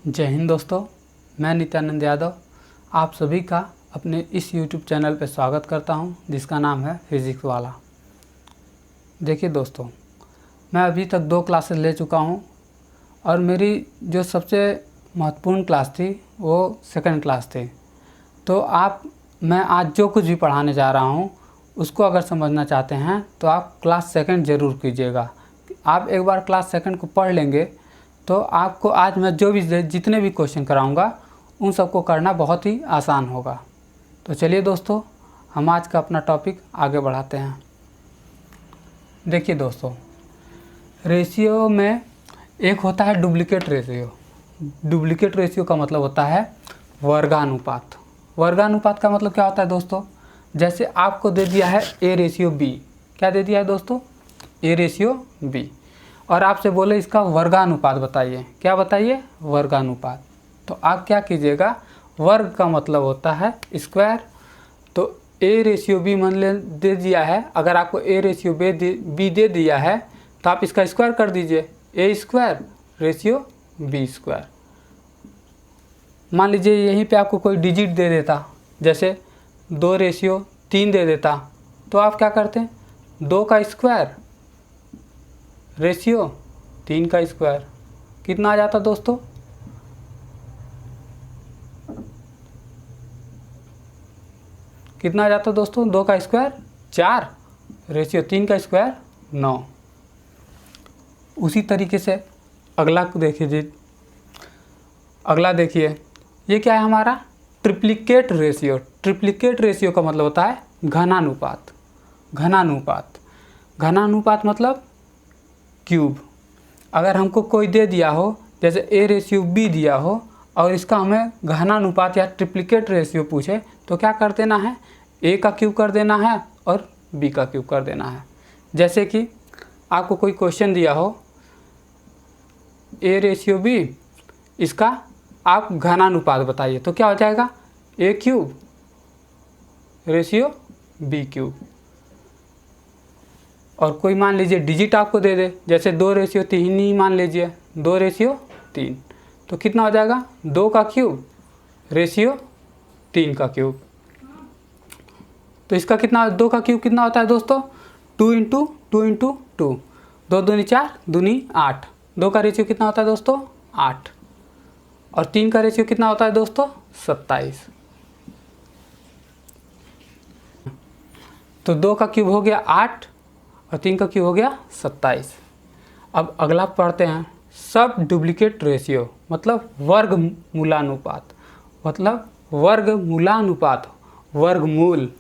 जय हिंद दोस्तों, मैं नित्यानंद यादव आप सभी का अपने इस YouTube चैनल पर स्वागत करता हूं, जिसका नाम है फिज़िक्स वाला। देखिए दोस्तों, मैं अभी तक 2 क्लासेस ले चुका हूं और मेरी जो सबसे महत्वपूर्ण क्लास थी वो सेकंड क्लास थी। तो मैं आज जो कुछ भी पढ़ाने जा रहा हूं उसको अगर समझना चाहते हैं तो आप क्लास सेकंड ज़रूर कीजिएगा। आप एक बार क्लास सेकंड को पढ़ लेंगे तो आपको आज मैं जितने भी क्वेश्चन कराऊंगा उन सबको करना बहुत ही आसान होगा। तो चलिए दोस्तों, हम आज का अपना टॉपिक आगे बढ़ाते हैं। देखिए दोस्तों, रेशियो में एक होता है डुप्लीकेट रेशियो। डुप्लीकेट रेशियो का मतलब होता है वर्गानुपात। वर्गानुपात का मतलब क्या होता है दोस्तों? जैसे आपको दे दिया है A रेशियो B। क्या दे दिया है दोस्तों? A ratio B। और आपसे बोले इसका वर्गानुपात बताइए। क्या बताइए? वर्गानुपात। तो आप क्या कीजिएगा, वर्ग का मतलब होता है स्क्वायर। तो A रेशियो B मान ले दे दिया है, अगर आपको A रेशियो B दे दिया है तो आप इसका स्क्वायर कर दीजिए, A square ratio B square. मान लीजिए यहीं पे आपको कोई डिजिट दे देता, जैसे 2 रेशियो 3 दे देता, तो आप क्या करते हैं, 2 का स्क्वायर रेशियो 3 का स्क्वायर। कितना आ जाता दोस्तों? कितना आ जाता दोस्तों? 2 का स्क्वायर 4 रेशियो 3 का स्क्वायर 9। उसी तरीके से अगला को देखिए जी। अगला देखिए, ये क्या है हमारा? Triplicate ratio. ट्रिप्लिकेट रेशियो का मतलब होता है घनानुपात। घनानुपात, घनानुपात मतलब क्यूब। अगर हमको कोई दे दिया हो, जैसे A रेशियो B दिया हो और इसका हमें घनानुपात या ट्रिप्लिकेट रेशियो पूछे, तो क्या कर देना है, A का क्यूब कर देना है और B का क्यूब कर देना है। जैसे कि आपको कोई क्वेश्चन दिया हो A रेशियो B, इसका आप घनानुपात बताइए, तो क्या हो जाएगा, A cube ratio B cube. और कोई मान लीजिए डिजिट आपको दे दे, जैसे 2 रेशियो 3 ही मान लीजिए, 2 रेशियो 3, तो कितना हो जाएगा, 2 का क्यूब रेशियो 3 का क्यूब। तो इसका कितना, 2 का क्यूब कितना होता है दोस्तों? 2 इंटू 2 इंटू 2, 2 दूनी 4, दूनी 8। 2 का रेशियो कितना होता है दोस्तों? 8। और 3 का रेशियो कितना होता है दोस्तों? 27। तो 2 का क्यूब हो गया 8 और 3 का क्यूब हो गया 27। अब अगला पढ़ते हैं, सब डुप्लीकेट रेशियो मतलब वर्गमूलानुपात। मतलब वर्गमूलानुपात, वर्गमूल,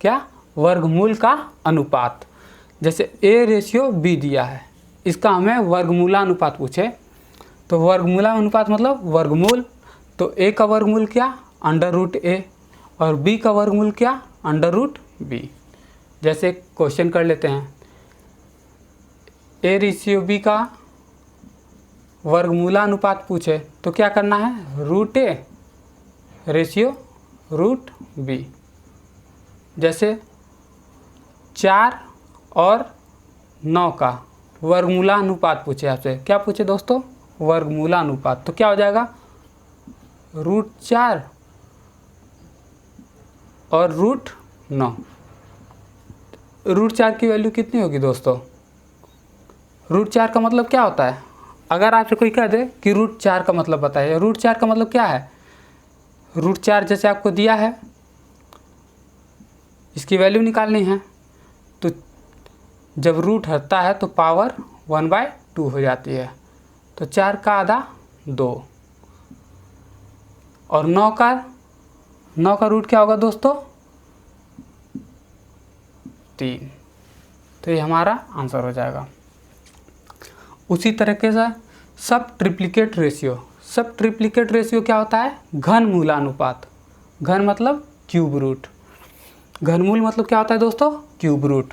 क्या? वर्गमूल का अनुपात। जैसे A रेशियो B दिया है, इसका हमें वर्गमूलानुपात पूछे, तो वर्गमूलानुपात मतलब वर्गमूल। तो A का वर्गमूल क्या? √A। और B का वर्गमूल क्या? √B। जैसे क्वेश्चन कर लेते हैं, A रेशियो B का वर्गमूलानुपात पूछे तो क्या करना है, √A रेशियो √B। जैसे 4 और 9 का वर्गमूलानुपात पूछे आपसे, क्या पूछे दोस्तों? वर्गमूलानुपात। तो क्या हो जाएगा, √4 और √9। √4 की वैल्यू कितनी होगी दोस्तों? √4 का मतलब क्या होता है? अगर आपसे कोई कह दे कि √4 का मतलब बताइए, √4 का मतलब क्या है? √4 जैसे आपको दिया है, इसकी वैल्यू निकालनी है, तो जब रूट हटता है तो पावर 1/2 हो जाती है। तो 4 का आधा 2 और 9 का रूट क्या होगा दोस्तों? 3। तो ये हमारा आंसर हो जाएगा। उसी तरीके से सब ट्रिप्लिकेट रेशियो। सब ट्रिप्लिकेट रेशियो क्या होता है? घनमूलानुपात। घन मतलब क्यूब रूट। घनमूल मतलब क्या होता है दोस्तों? Cube root.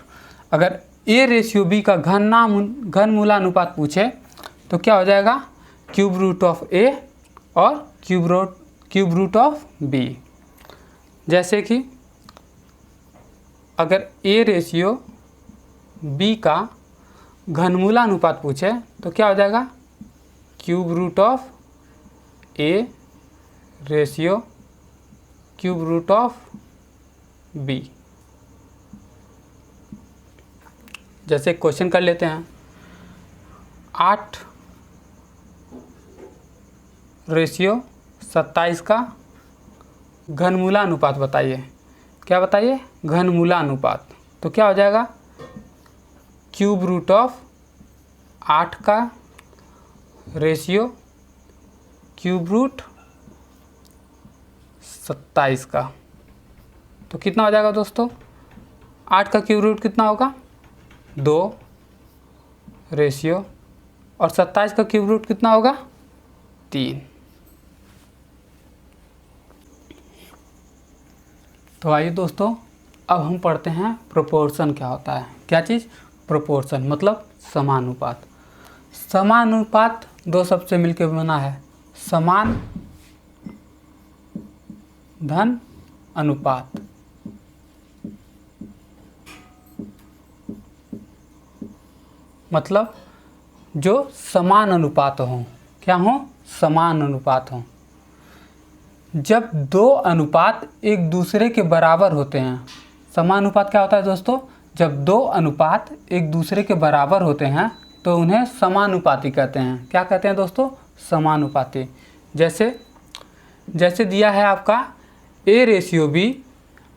अगर A रेशियो B का घनमूलानुपात पूछे तो क्या हो जाएगा, क्यूब रूट ऑफ A और क्यूब रूट ऑफ B। जैसे कि अगर A रेशियो B का घनमूलानुपात पूछे तो क्या हो जाएगा, cube root of A ratio cube root of B. जैसे क्वेश्चन कर लेते हैं, 8 रेशियो 27 का घनमूलानुपात बताइए। क्या बताइए? घनमूलानुपात। तो क्या हो जाएगा? क्यूब रूट ऑफ 8 का रेशियो क्यूब रूट 27 का। तो कितना हो जाएगा दोस्तों? 8 का क्यूब रूट कितना होगा? 2 रेशियो, और 27 का क्यूब रूट कितना होगा? 3। तो आइए दोस्तों, अब हम पढ़ते हैं प्रोपोर्शन क्या होता है। क्या चीज़? प्रोपोर्शन मतलब समानुपात। समानुपात दो शब्द से मिलकर बना है, समान धन अनुपात। मतलब जो समान अनुपात हों। क्या हों? समान अनुपात हों। जब दो अनुपात एक दूसरे के बराबर होते हैं। समानुपात क्या होता है दोस्तों? जब दो अनुपात एक दूसरे के बराबर होते हैं तो उन्हें समानुपाती कहते हैं। क्या कहते हैं दोस्तों? समानुपाती। जैसे दिया है आपका ए रेशियो बी,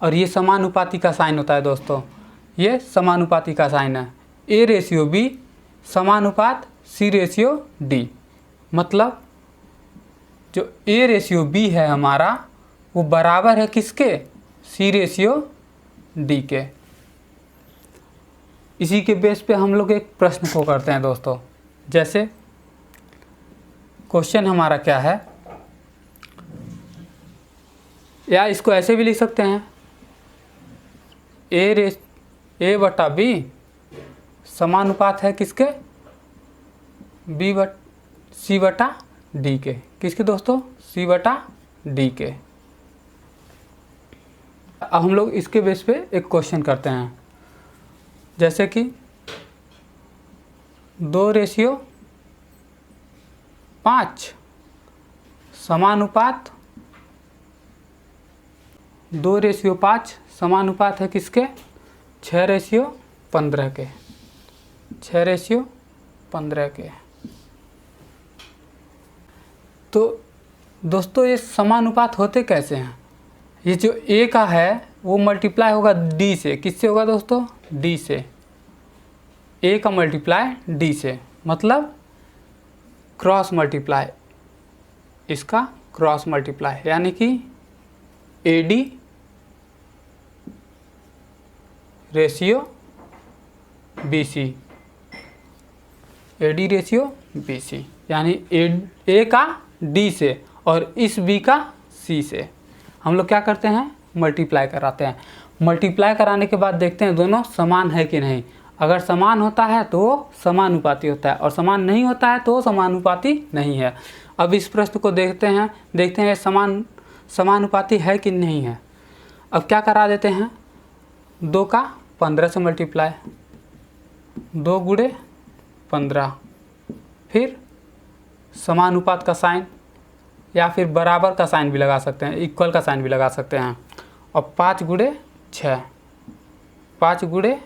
और ये समानुपाती का साइन होता है दोस्तों। ये समानुपाती का साइन है। ए रेशियो बी समानुपात सी रेशियो डी। मतलब जो ए रेशियो बी है हमारा, वो बराबर है किसके? सी रेशियो डी के। इसी के बेस पे हम लोग एक प्रश्न को करते हैं दोस्तों। जैसे क्वेश्चन हमारा क्या है, या इसको ऐसे भी लिख सकते हैं, ए बटा बी समानुपात है किसके? सी बटा डी के। किसके दोस्तों? सी बटा डी के। अब हम लोग इसके बेस पे एक क्वेश्चन करते हैं। जैसे कि 2 रेशियो 5 समानुपात 2 रेशियो 5 समानुपात है किसके? 6 रेशियो 15 के। 6 रेशियो 15 के। तो दोस्तों ये समानुपात होते कैसे हैं? ये जो ए का है वो मल्टीप्लाई होगा डी से। किससे होगा दोस्तों? डी से। ए का मल्टीप्लाई डी से, मतलब क्रॉस मल्टीप्लाई। इसका क्रॉस मल्टीप्लाई, यानी कि A D ratio B C. A D ratio B C, यानी ए का डी से और इस बी का सी से हम लोग क्या करते हैं? मल्टीप्लाई कराते हैं। मल्टीप्लाई कराने के बाद देखते हैं दोनों समान है कि नहीं। अगर समान होता है तो वो समानुपाती होता है, और समान नहीं होता है तो वो समानुपाती नहीं है। अब इस प्रश्न को देखते हैं समानुपाती है कि नहीं है। अब क्या करा देते हैं? 2 का 15 से मल्टीप्लाई, 2 गुणे 15, फिर समानुपात का साइन या फिर बराबर का साइन भी लगा सकते हैं, इक्वल का साइन भी लगा सकते हैं। और 5 गुणे 6, 5 गुणे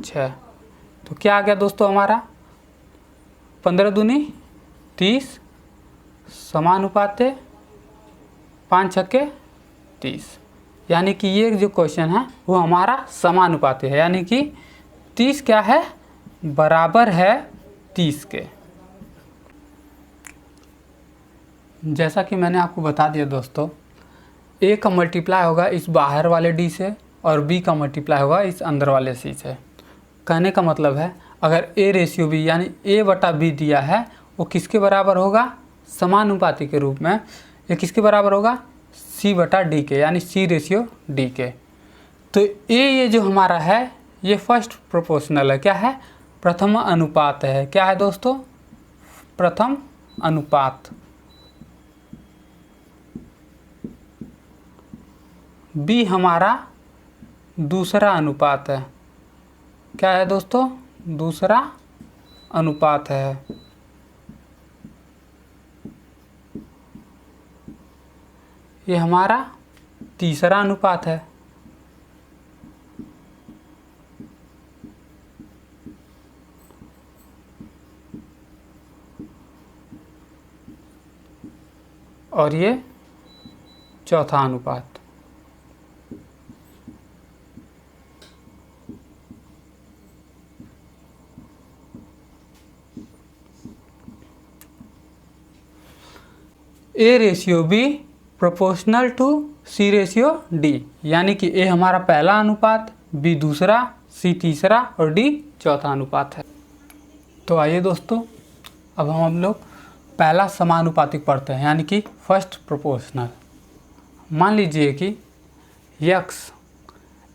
6, तो क्या आ गया दोस्तों हमारा? 15 दूनी 30 समानुपात 5 छक्के 30। यानी कि ये जो क्वेश्चन है वो हमारा समानुपाती है, यानी कि 30 क्या है? बराबर है 30 के। जैसा कि मैंने आपको बता दिया दोस्तों, ए का मल्टीप्लाई होगा इस बाहर वाले डी से और बी का मल्टीप्लाई होगा इस अंदर वाले सी से। कहने का मतलब है अगर ए रेशियो बी यानी ए बटा बी दिया है वो किसके बराबर होगा? समानुपाती के रूप में। ये किसके बराबर होगा? सी बटा डी के, यानी सी रेशियो डी के। तो ये जो हमारा है ये फर्स्ट प्रोपोर्शनल है। क्या है? प्रथम अनुपात है। क्या है दोस्तों? प्रथम अनुपात। बी हमारा दूसरा अनुपात है। क्या है दोस्तों? दूसरा अनुपात है। ये हमारा तीसरा अनुपात है। और ये चौथा अनुपात। A ratio B proportional to C ratio D, यानी कि ए हमारा पहला अनुपात, बी दूसरा, सी तीसरा और डी चौथा अनुपात है। तो आइए दोस्तों, अब हम लोग पहला समानुपातिक पढ़ते हैं, यानी कि फर्स्ट प्रोपोर्शनल। मान लीजिए कि यक्स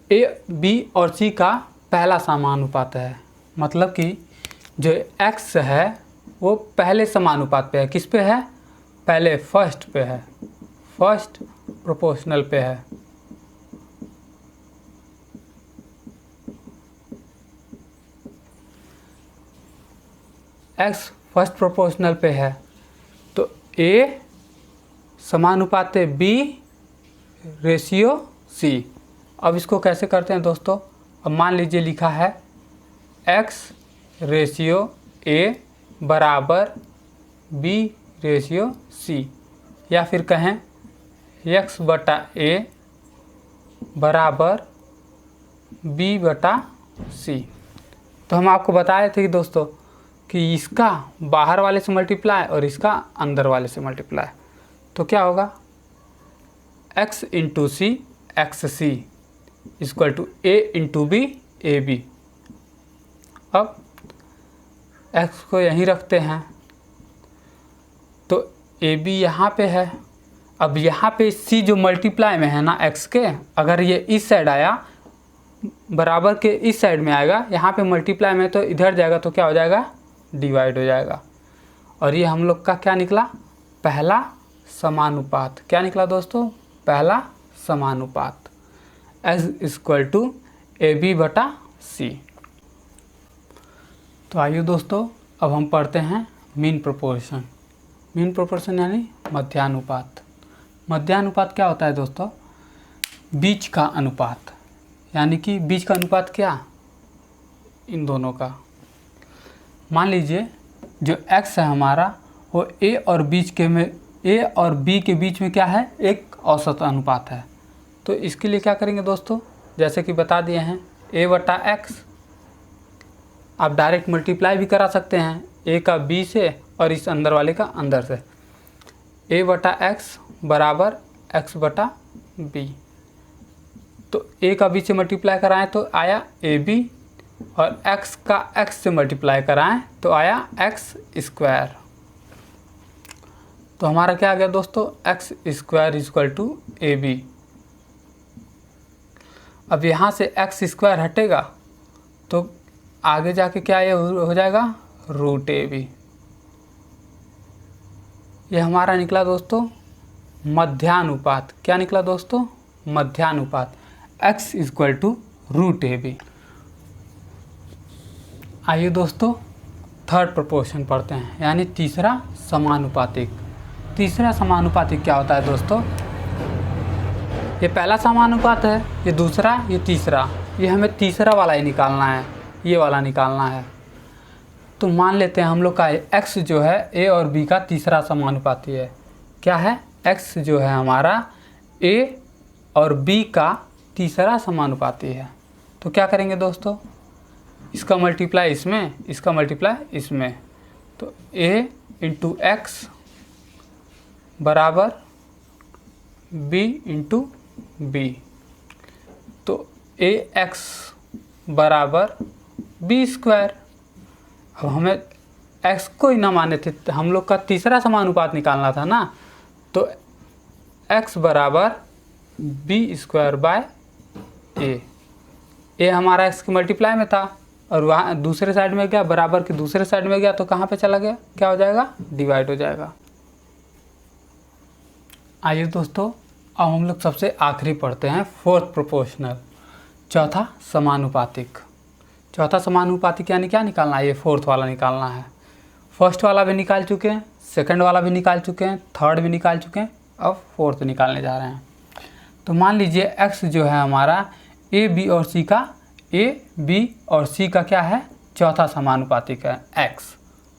ए बी और सी का पहला समानुपात है, मतलब कि जो एक्स है वो पहले समानुपात पे है। किस पे है? पहले फर्स्ट पे है, फर्स्ट प्रोपोर्शनल पे है। एक्स फर्स्ट प्रोपोर्शनल पे है तो ए समानुपात है बी रेशियो सी। अब इसको कैसे करते हैं दोस्तों? अब मान लीजिए लिखा है एक्स रेशियो ए बराबर बी रेशियो सी, या फिर कहें एक्स बटा ए बराबर बी बटा सी। तो हम आपको बताए थे कि दोस्तों कि इसका बाहर वाले से मल्टीप्लाई और इसका अंदर वाले से मल्टीप्लाई, तो क्या होगा? x into C X C equal to A into B A B. अब x को यहीं रखते हैं तो ए बी यहाँ पे है। अब यहाँ पे c जो मल्टीप्लाई में है ना x के, अगर ये इस साइड आया बराबर के इस साइड में आएगा, यहाँ पे मल्टीप्लाई में तो इधर जाएगा तो क्या हो जाएगा? डिवाइड हो जाएगा। और ये हम लोग का क्या निकला? पहला समानुपात। क्या निकला दोस्तों? पहला समानुपात x equal to A B बटा सी। तो आइए दोस्तों, अब हम पढ़ते हैं मीन प्रोपोर्शन। मीन प्रोपोर्शन यानी मध्यानुपात। मध्यानुपात क्या होता है दोस्तों? बीच का अनुपात, यानी कि बीच का अनुपात क्या? इन दोनों का। मान लीजिए जो x है हमारा वो a और a और b के बीच में क्या है? एक औसत अनुपात है। तो इसके लिए क्या करेंगे दोस्तों? जैसे कि बता दिए हैं a बटा एक्स, आप डायरेक्ट मल्टीप्लाई भी करा सकते हैं a का b से और इस अंदर वाले का अंदर से। a बटा एक्स बराबर x बटा b। तो a का b से मल्टीप्लाई कराएं तो आया ab, और x का x से मल्टीप्लाई कराएं तो आया x स्क्वायर। तो हमारा क्या आ गया दोस्तों? x square equal to A B. अब यहाँ से x स्क्वायर हटेगा तो आगे जाके क्या ये हो जाएगा? Root A B. ये हमारा निकला दोस्तों मध्यानुपात। क्या निकला दोस्तों? मध्यानुपात x equal to root A B. आइए दोस्तों थर्ड प्रोपोर्शन पढ़ते हैं, यानी तीसरा समानुपातिक। तीसरा समानुपातिक क्या होता है दोस्तों? ये पहला समानुपात है, ये दूसरा, ये तीसरा। ये हमें तीसरा वाला ही निकालना है, ये वाला निकालना है। तो मान लेते हैं हम लोग का x जो है a और b का तीसरा समानुपाती है। क्या है? x जो है हमारा a और b का तीसरा समानुपाती है। तो क्या करेंगे दोस्तों? इसका मल्टीप्लाई इसमें, इसका मल्टीप्लाई इसमें। तो a इंटू एक्स बराबर b इंटू बी। तो ए एक्स बराबर बी स्क्वायर। अब हमें x को ही ना माने थे, हम लोग का तीसरा समानुपात निकालना था ना, तो x बराबर बी स्क्वायर बाय ए हमारा x के मल्टीप्लाई में था और वहाँ दूसरे साइड में गया, बराबर के दूसरे साइड में गया तो कहाँ पे चला गया? क्या हो जाएगा? डिवाइड हो जाएगा। आइए दोस्तों, अब हम लोग सबसे आखिरी पढ़ते हैं फोर्थ प्रोपोर्शनल, चौथा समानुपातिक। चौथा समानुपातिक यानी क्या निकालना है? ये फोर्थ वाला निकालना है। फर्स्ट वाला भी निकाल चुके हैं, सेकंड वाला भी निकाल चुके हैं, थर्ड भी निकाल चुके हैं अब फोर्थ निकालने जा रहे हैं। तो मान लीजिए x जो है हमारा a b और c का क्या है, चौथा समानुपातिक है x।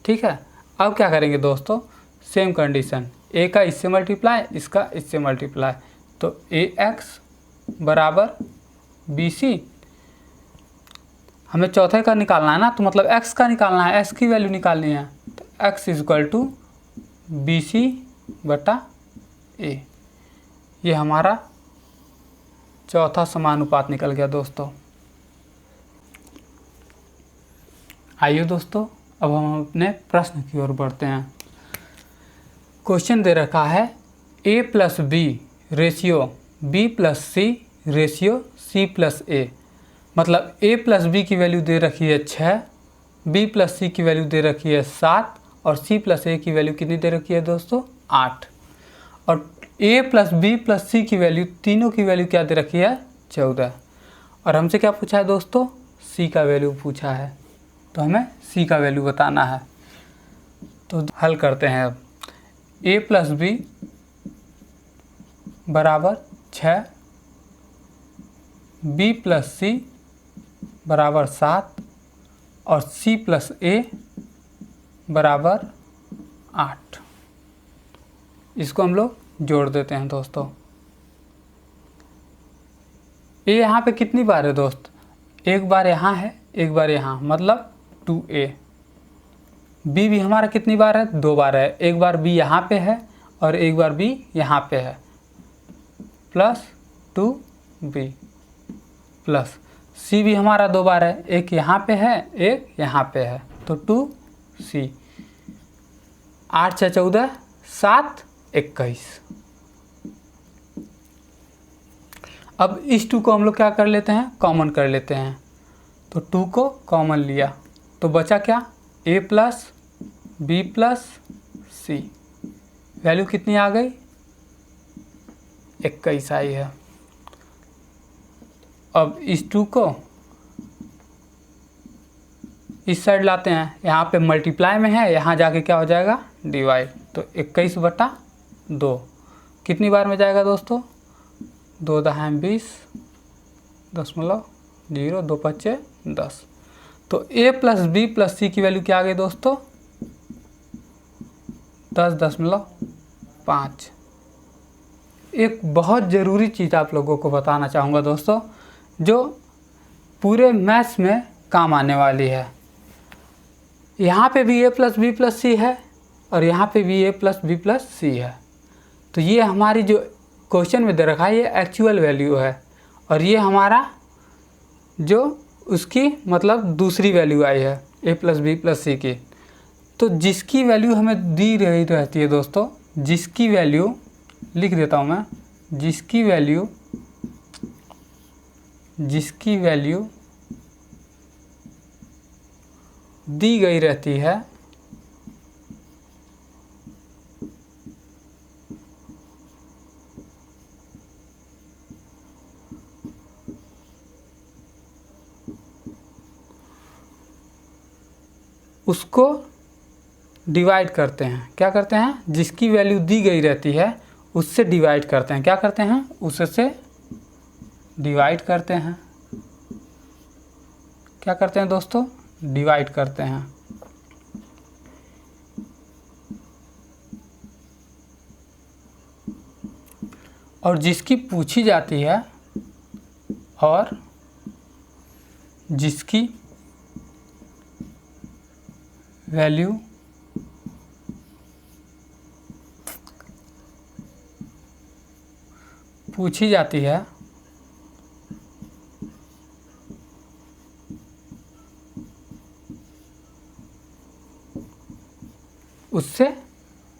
ठीक है, अब क्या करेंगे दोस्तों, सेम कंडीशन, a का इससे मल्टीप्लाई, इसका इससे मल्टीप्लाई, तो ax बराबर bc। हमें चौथे का निकालना है ना, तो मतलब x का निकालना है, x की वैल्यू निकालनी है, तो x इक्वल टू bc बटा a। ये हमारा चौथा समानुपात निकल गया दोस्तों। आइए दोस्तों, अब हम अपने प्रश्न की ओर बढ़ते हैं। क्वेश्चन दे रखा है a plus B ratio b plus C ratio c plus a। मतलब a प्लस बी की वैल्यू दे रखी है 6, b प्लस सी की वैल्यू दे रखी है 7 और c प्लस a की वैल्यू कितनी दे रखी है दोस्तों, 8। और a प्लस बी प्लस सी की वैल्यू, तीनों की वैल्यू क्या दे रखी है, 14। और हमसे क्या पूछा है दोस्तों, c का वैल्यू पूछा है, तो हमें c का वैल्यू बताना है। तो हल करते हैं अब। a प्लस बी बराबर 6, b प्लस सी बराबर 7 और c प्लस a बराबर 8। इसको हम लोग जोड़ देते हैं दोस्तों। a यहाँ पे कितनी बार है दोस्त, एक बार यहाँ है, एक बार यहाँ, मतलब 2a। b भी हमारा कितनी बार है, 2 बार है, एक बार b यहाँ पे है और एक बार b यहाँ पे है, प्लस 2b प्लस c भी हमारा 2 बार है, एक यहाँ पे है, एक यहाँ पे है, तो 2c। 8 6 14 7 21। अब इस 2 को हम लोग क्या कर लेते हैं, कॉमन कर लेते हैं। तो 2 को कॉमन लिया तो बचा क्या, a plus B plus C, value कितनी आ गई, 21 आई है। अब इस 2 को इस साइड लाते हैं, यहाँ पे मल्टीप्लाई में है, यहाँ जाके क्या हो जाएगा, डिवाइड। तो 21 बटा 2 कितनी बार में जाएगा दोस्तों, 2 दहाई 20 0 2 5 10। तो a प्लस बी प्लस सी की वैल्यू क्या आ गई दोस्तों, 10.5। एक बहुत ज़रूरी चीज़ आप लोगों को बताना चाहूँगा दोस्तों, जो पूरे मैथ्स में काम आने वाली है। यहाँ पे भी a प्लस बी प्लस सी है और यहाँ पे भी a प्लस बी प्लस सी है। तो ये हमारी जो क्वेश्चन में दे रखा है, ये एक्चुअल वैल्यू है और ये हमारा जो उसकी मतलब दूसरी वैल्यू आई है a प्लस बी प्लस सी की। तो जिसकी वैल्यू हमें दी रही रहती है दोस्तों, जिसकी वैल्यू लिख देता हूँ मैं, जिसकी वैल्यू दी गई रहती है उसको डिवाइड करते हैं। क्या करते हैं, जिसकी वैल्यू दी गई रहती है उससे डिवाइड करते हैं। क्या करते हैं, उससे डिवाइड करते हैं। क्या करते हैं दोस्तों, डिवाइड करते हैं। और जिसकी पूछी जाती है और जिसकी वैल्यू पूछी जाती है उससे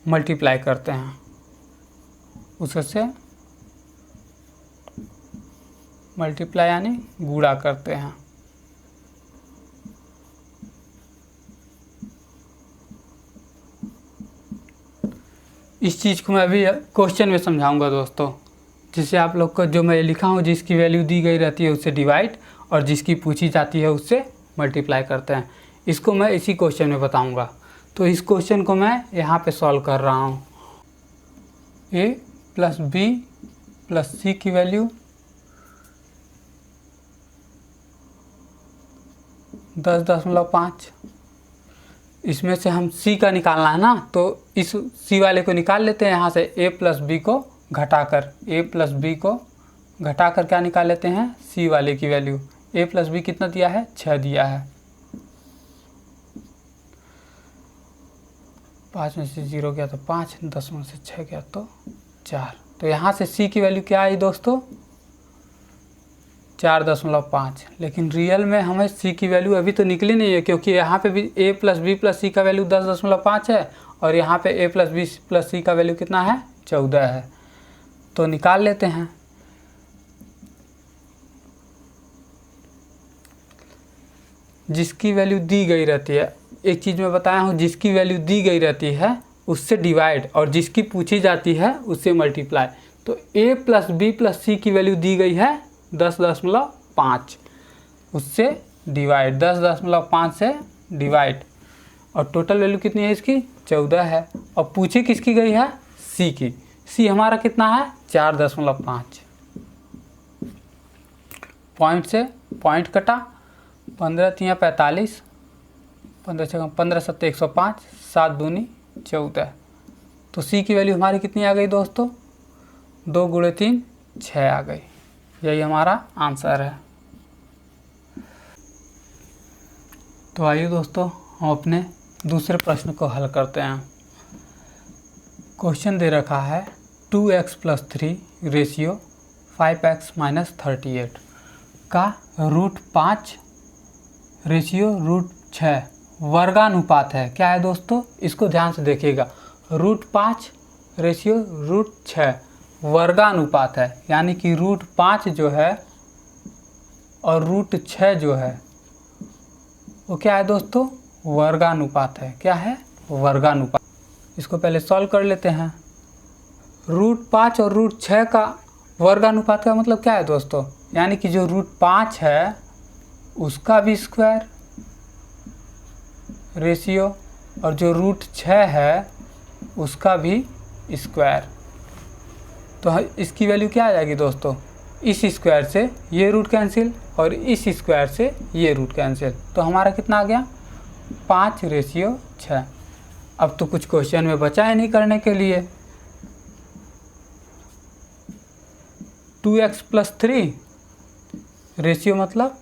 मल्टीप्लाई करते हैं, उससे मल्टीप्लाई यानी गुणा करते हैं। इस चीज़ को मैं अभी क्वेश्चन में समझाऊंगा दोस्तों, जिससे आप लोग को जो मैं लिखा हूँ, जिसकी वैल्यू दी गई रहती है उससे डिवाइड और जिसकी पूछी जाती है उससे मल्टीप्लाई करते हैं। इसको मैं इसी क्वेश्चन में बताऊंगा। तो इस क्वेश्चन को मैं यहाँ पे सॉल्व कर रहा हूँ। a प्लस बी प्लस सी की वैल्यू 10.5। इसमें से हम c का निकालना है ना, तो इस c वाले को निकाल लेते हैं यहाँ से। a प्लस बी को घटाकर क्या निकाल लेते हैं, c वाले की वैल्यू। a प्लस बी कितना दिया है, 6 दिया है। 5 में से 0 गया तो 5, 10 में से 6 गया तो 4। तो यहाँ से c की वैल्यू क्या आई दोस्तों, 4.5। लेकिन रियल में हमें c की वैल्यू अभी तो निकली नहीं है, क्योंकि यहाँ पे भी a प्लस बी प्लस सी का वैल्यू 10.5 है और यहाँ पे a प्लस बी प्लस सी का वैल्यू कितना है, 14 है। तो निकाल लेते हैं। जिसकी वैल्यू दी गई रहती है, एक चीज़ मैं बताया हूँ, जिसकी वैल्यू दी गई रहती है उससे डिवाइड, और जिसकी पूछी जाती है उससे मल्टीप्लाई। तो a प्लस बी प्लस सी की वैल्यू दी गई है 10.5, उससे डिवाइड, 10.5 से डिवाइड, और टोटल वैल्यू कितनी है इसकी, 14 है। और पूछी किसकी गई है, c की। c हमारा कितना है, 4.5। पॉइंट से पॉइंट कटा, 15 3 45, 15 6 15 7 105, 7 दूनी 14। तो c की वैल्यू हमारी कितनी आ गई दोस्तों, 2 × 3 6 आ गई। यही हमारा आंसर है। तो आइए दोस्तों हम अपने दूसरे प्रश्न को हल करते हैं। क्वेश्चन दे रखा है 2x + 3 रेशियो 5x - 38 का √5 रेशियो √6 वर्गानुपात है। क्या है दोस्तों, इसको ध्यान से देखिएगा। √5 रेशियो √6 वर्गानुपात है, यानी कि √5 जो है और √6 जो है वो क्या है दोस्तों, वर्गानुपात है। क्या है, वर्गानुपात। इसको पहले सॉल्व कर लेते हैं। √5 और √6 का वर्गानुपात का मतलब क्या है दोस्तों, यानी कि जो √5 है उसका भी स्क्वायर रेशियो, और जो √6 है उसका भी स्क्वायर। तो इसकी वैल्यू क्या आ जाएगी दोस्तों, इस स्क्वायर से ये रूट कैंसिल और इस स्क्वायर से ये रूट कैंसिल। तो हमारा कितना आ गया, 5:6। अब तो कुछ क्वेश्चन में बचा है नहीं करने के लिए। 2x + 3 रेशियो मतलब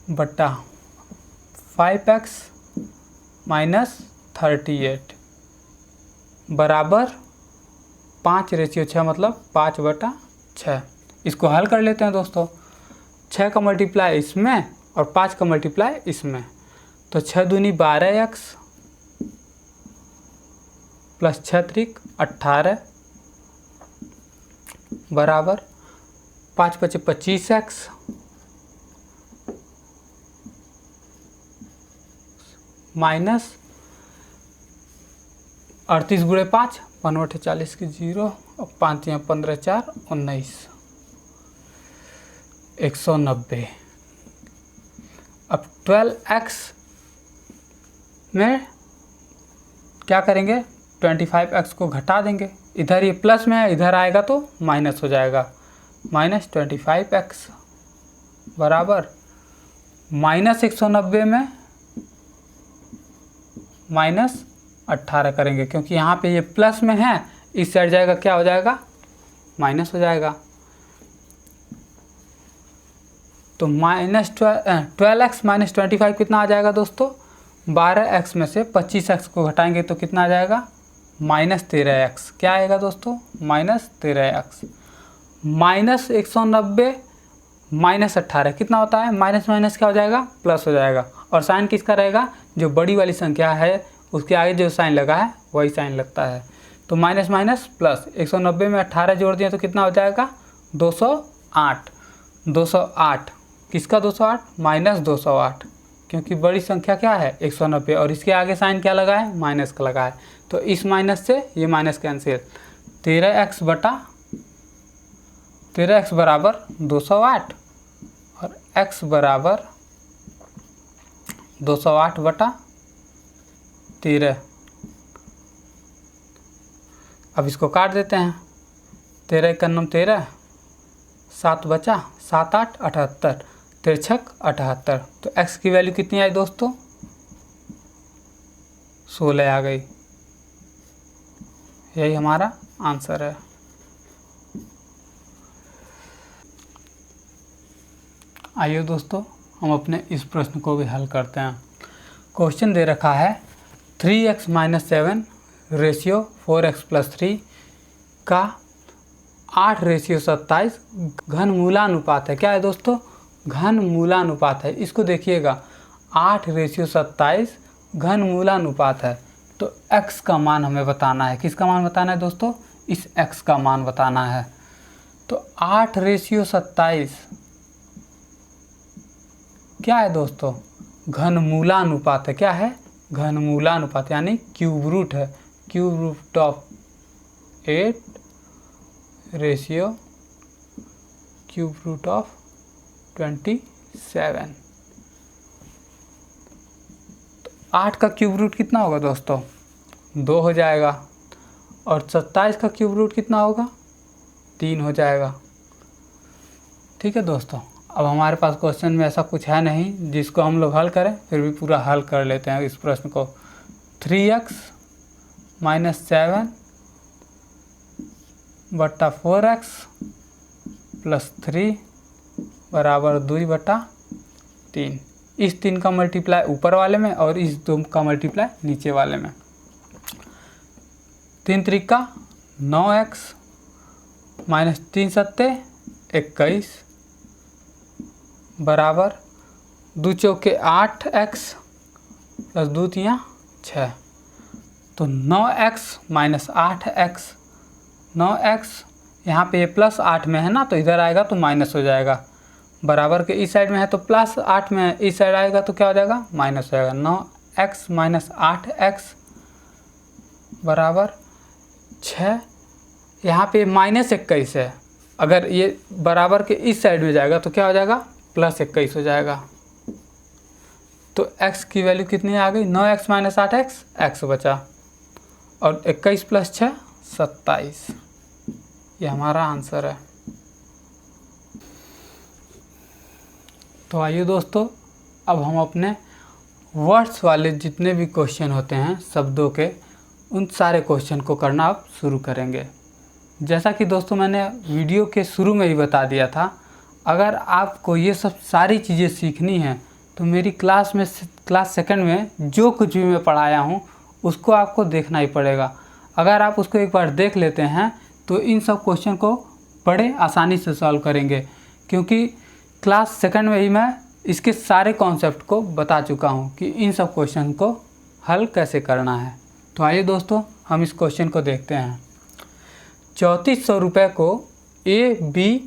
बट्टा 5x - 38 बराबर 5:6 मतलब 5/6। इसको हल कर लेते हैं दोस्तों। 6 का मल्टीप्लाई इसमें और 5 का मल्टीप्लाई इसमें, तो 6 दूनी 12x प्लस 6 त्रिक 18 बराबर 5 × 5 = 25x माइनस 38 × 5 5 × 40 की 0 और 5 × 15 4 19 190। अब 12x में क्या करेंगे, 25x को घटा देंगे। इधर ये प्लस में है, इधर आएगा तो माइनस हो जाएगा। -25x बराबर -190 में -18 करेंगे, क्योंकि यहाँ पे ये प्लस में है, इस साइड जाएगा क्या हो जाएगा, माइनस हो जाएगा। तो -12x - 25 कितना आ जाएगा दोस्तों, 12x में से 25x को घटाएंगे तो कितना आ जाएगा, -13x। क्या आएगा दोस्तों, -13x। -190 -18 कितना होता है, माइनस माइनस क्या हो जाएगा, प्लस हो जाएगा। और साइन किसका रहेगा, जो बड़ी वाली संख्या है उसके आगे जो साइन लगा है वही साइन लगता है। तो माइनस माइनस प्लस, 190 में 18 जोड़ दिए तो कितना हो जाएगा, 208। 208 किसका 208, -208, क्योंकि बड़ी संख्या क्या है 190 और इसके आगे साइन क्या लगा है, माइनस का लगा है। तो इस माइनस से ये माइनस कैंसिल, 13x बराबर 208 और x बराबर 208/13। अब इसको काट देते हैं। 13 × 9 13, 7 बचा, 7 8 78, 13 छक 78। तो x की वैल्यू कितनी आई दोस्तों? 16 आ गई। यही हमारा आंसर है। आइए दोस्तों, हम अपने इस प्रश्न को भी हल करते हैं। क्वेश्चन दे रखा है 3x - 7 रेशियो 4x + 3 का 8:27 घनमूलानुपात है। क्या है दोस्तों? घनमूलानुपात है। इसको देखिएगा, 8:27 घनमूलानुपात है। तो x का मान हमें बताना है। किसका मान बताना है दोस्तों? इस x का मान बताना है। तो 8:27 क्या है दोस्तों? घनमूलानुपात है। क्या है? घनमूलानुपात, यानी क्यूब रूट है। Cube root of 8 ratio cube root of 27। तो 8 का क्यूब रूट कितना होगा दोस्तों? 2 हो जाएगा। और 27 का क्यूब रूट कितना होगा? 3 हो जाएगा। ठीक है दोस्तों, अब हमारे पास क्वेश्चन में ऐसा कुछ है नहीं जिसको हम लोग हल करें, फिर भी पूरा हल कर लेते हैं इस प्रश्न को। 3x - 7 बटा 4x + 3 बराबर 2/3। इस 3 का मल्टीप्लाई ऊपर वाले में और इस 2 का मल्टीप्लाई नीचे वाले में। 3 त्रिका 9x - 3 सत्ते 21 बराबर 2 चौके 8x + 2 तियाँ 6। तो 9x - 8x, 9x यहाँ पे ये +8 में है ना, तो इधर आएगा तो माइनस हो जाएगा। बराबर के इस साइड में है तो +8 में है, इस साइड आएगा तो क्या हो जाएगा? माइनस हो जाएगा। 9x - 8x बराबर 6। यहाँ पे -21 है, अगर ये बराबर के इस साइड में जाएगा तो क्या हो जाएगा? +21 हो जाएगा। तो x की वैल्यू कितनी आ गई? 9x - 8x, x बचा, और 21 + 6 27। ये हमारा आंसर है। तो आइए दोस्तों, अब हम अपने वर्ड्स वाले जितने भी क्वेश्चन होते हैं शब्दों के, उन सारे क्वेश्चन को करना अब शुरू करेंगे। जैसा कि दोस्तों मैंने वीडियो के शुरू में ही बता दिया था, अगर आपको ये सब सारी चीज़ें सीखनी हैं तो मेरी क्लास 2 में जो कुछ भी मैं पढ़ाया हूँ उसको आपको देखना ही पड़ेगा। अगर आप उसको एक बार देख लेते हैं तो इन सब क्वेश्चन को बड़े आसानी से सॉल्व करेंगे, क्योंकि क्लास 2 में ही मैं इसके सारे कॉन्सेप्ट को बता चुका हूँ कि इन सब क्वेश्चन को हल कैसे करना है। तो आइए दोस्तों, हम इस क्वेश्चन को देखते हैं। 3400 रुपये को A, B,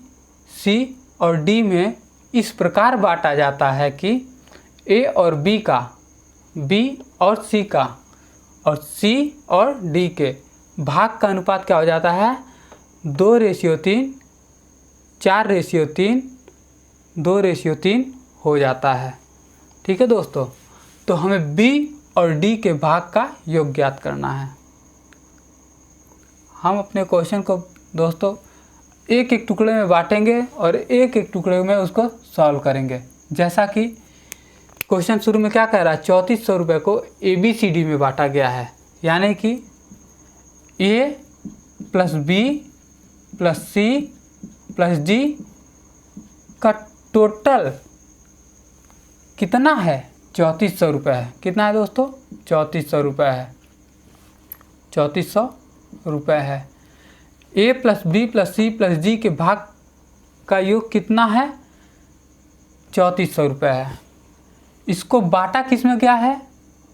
C और D में इस प्रकार बांटा जाता है कि A और B का, B और C का, और C और D के भाग का अनुपात क्या हो जाता है? 2:3, 4:3, 2:3 हो जाता है। ठीक है दोस्तों, तो हमें B और D के भाग का योग ज्ञात करना है। हम अपने क्वेश्चन को दोस्तों एक एक टुकड़े में बांटेंगे और एक एक टुकड़े में उसको सॉल्व करेंगे। जैसा कि क्वेश्चन शुरू में क्या कह रहा है? 3400 रुपये को ABCD में बांटा गया है, यानी कि A + B + C + D का टोटल कितना है? 3400 रुपये है। कितना है दोस्तों? 3400 रुपये है। 3400 रुपये है। A + B + C + D के भाग का योग कितना है? 3400 रुपये है। इसको बांटा किस में गया है?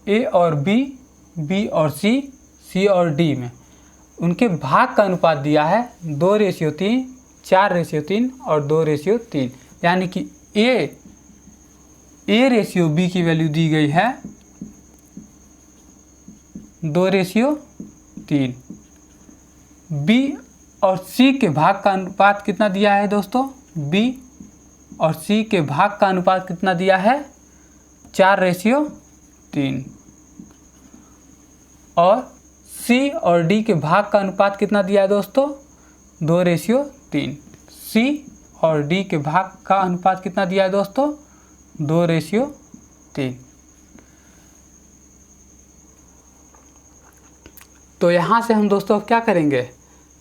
A और B, B और C, C और D में। उनके भाग का अनुपात दिया है 2:3, 4:3 और 2:3, यानी कि A/B की वैल्यू दी गई है 2:3। B और C के भाग का अनुपात कितना दिया है दोस्तों? B और C के भाग का अनुपात कितना दिया है? 4:3। और सी और डी के भाग का अनुपात कितना दिया है दोस्तों? 2:3। सी और डी के भाग का अनुपात कितना दिया है दोस्तों? 2:3। तो यहाँ से हम दोस्तों अब क्या करेंगे?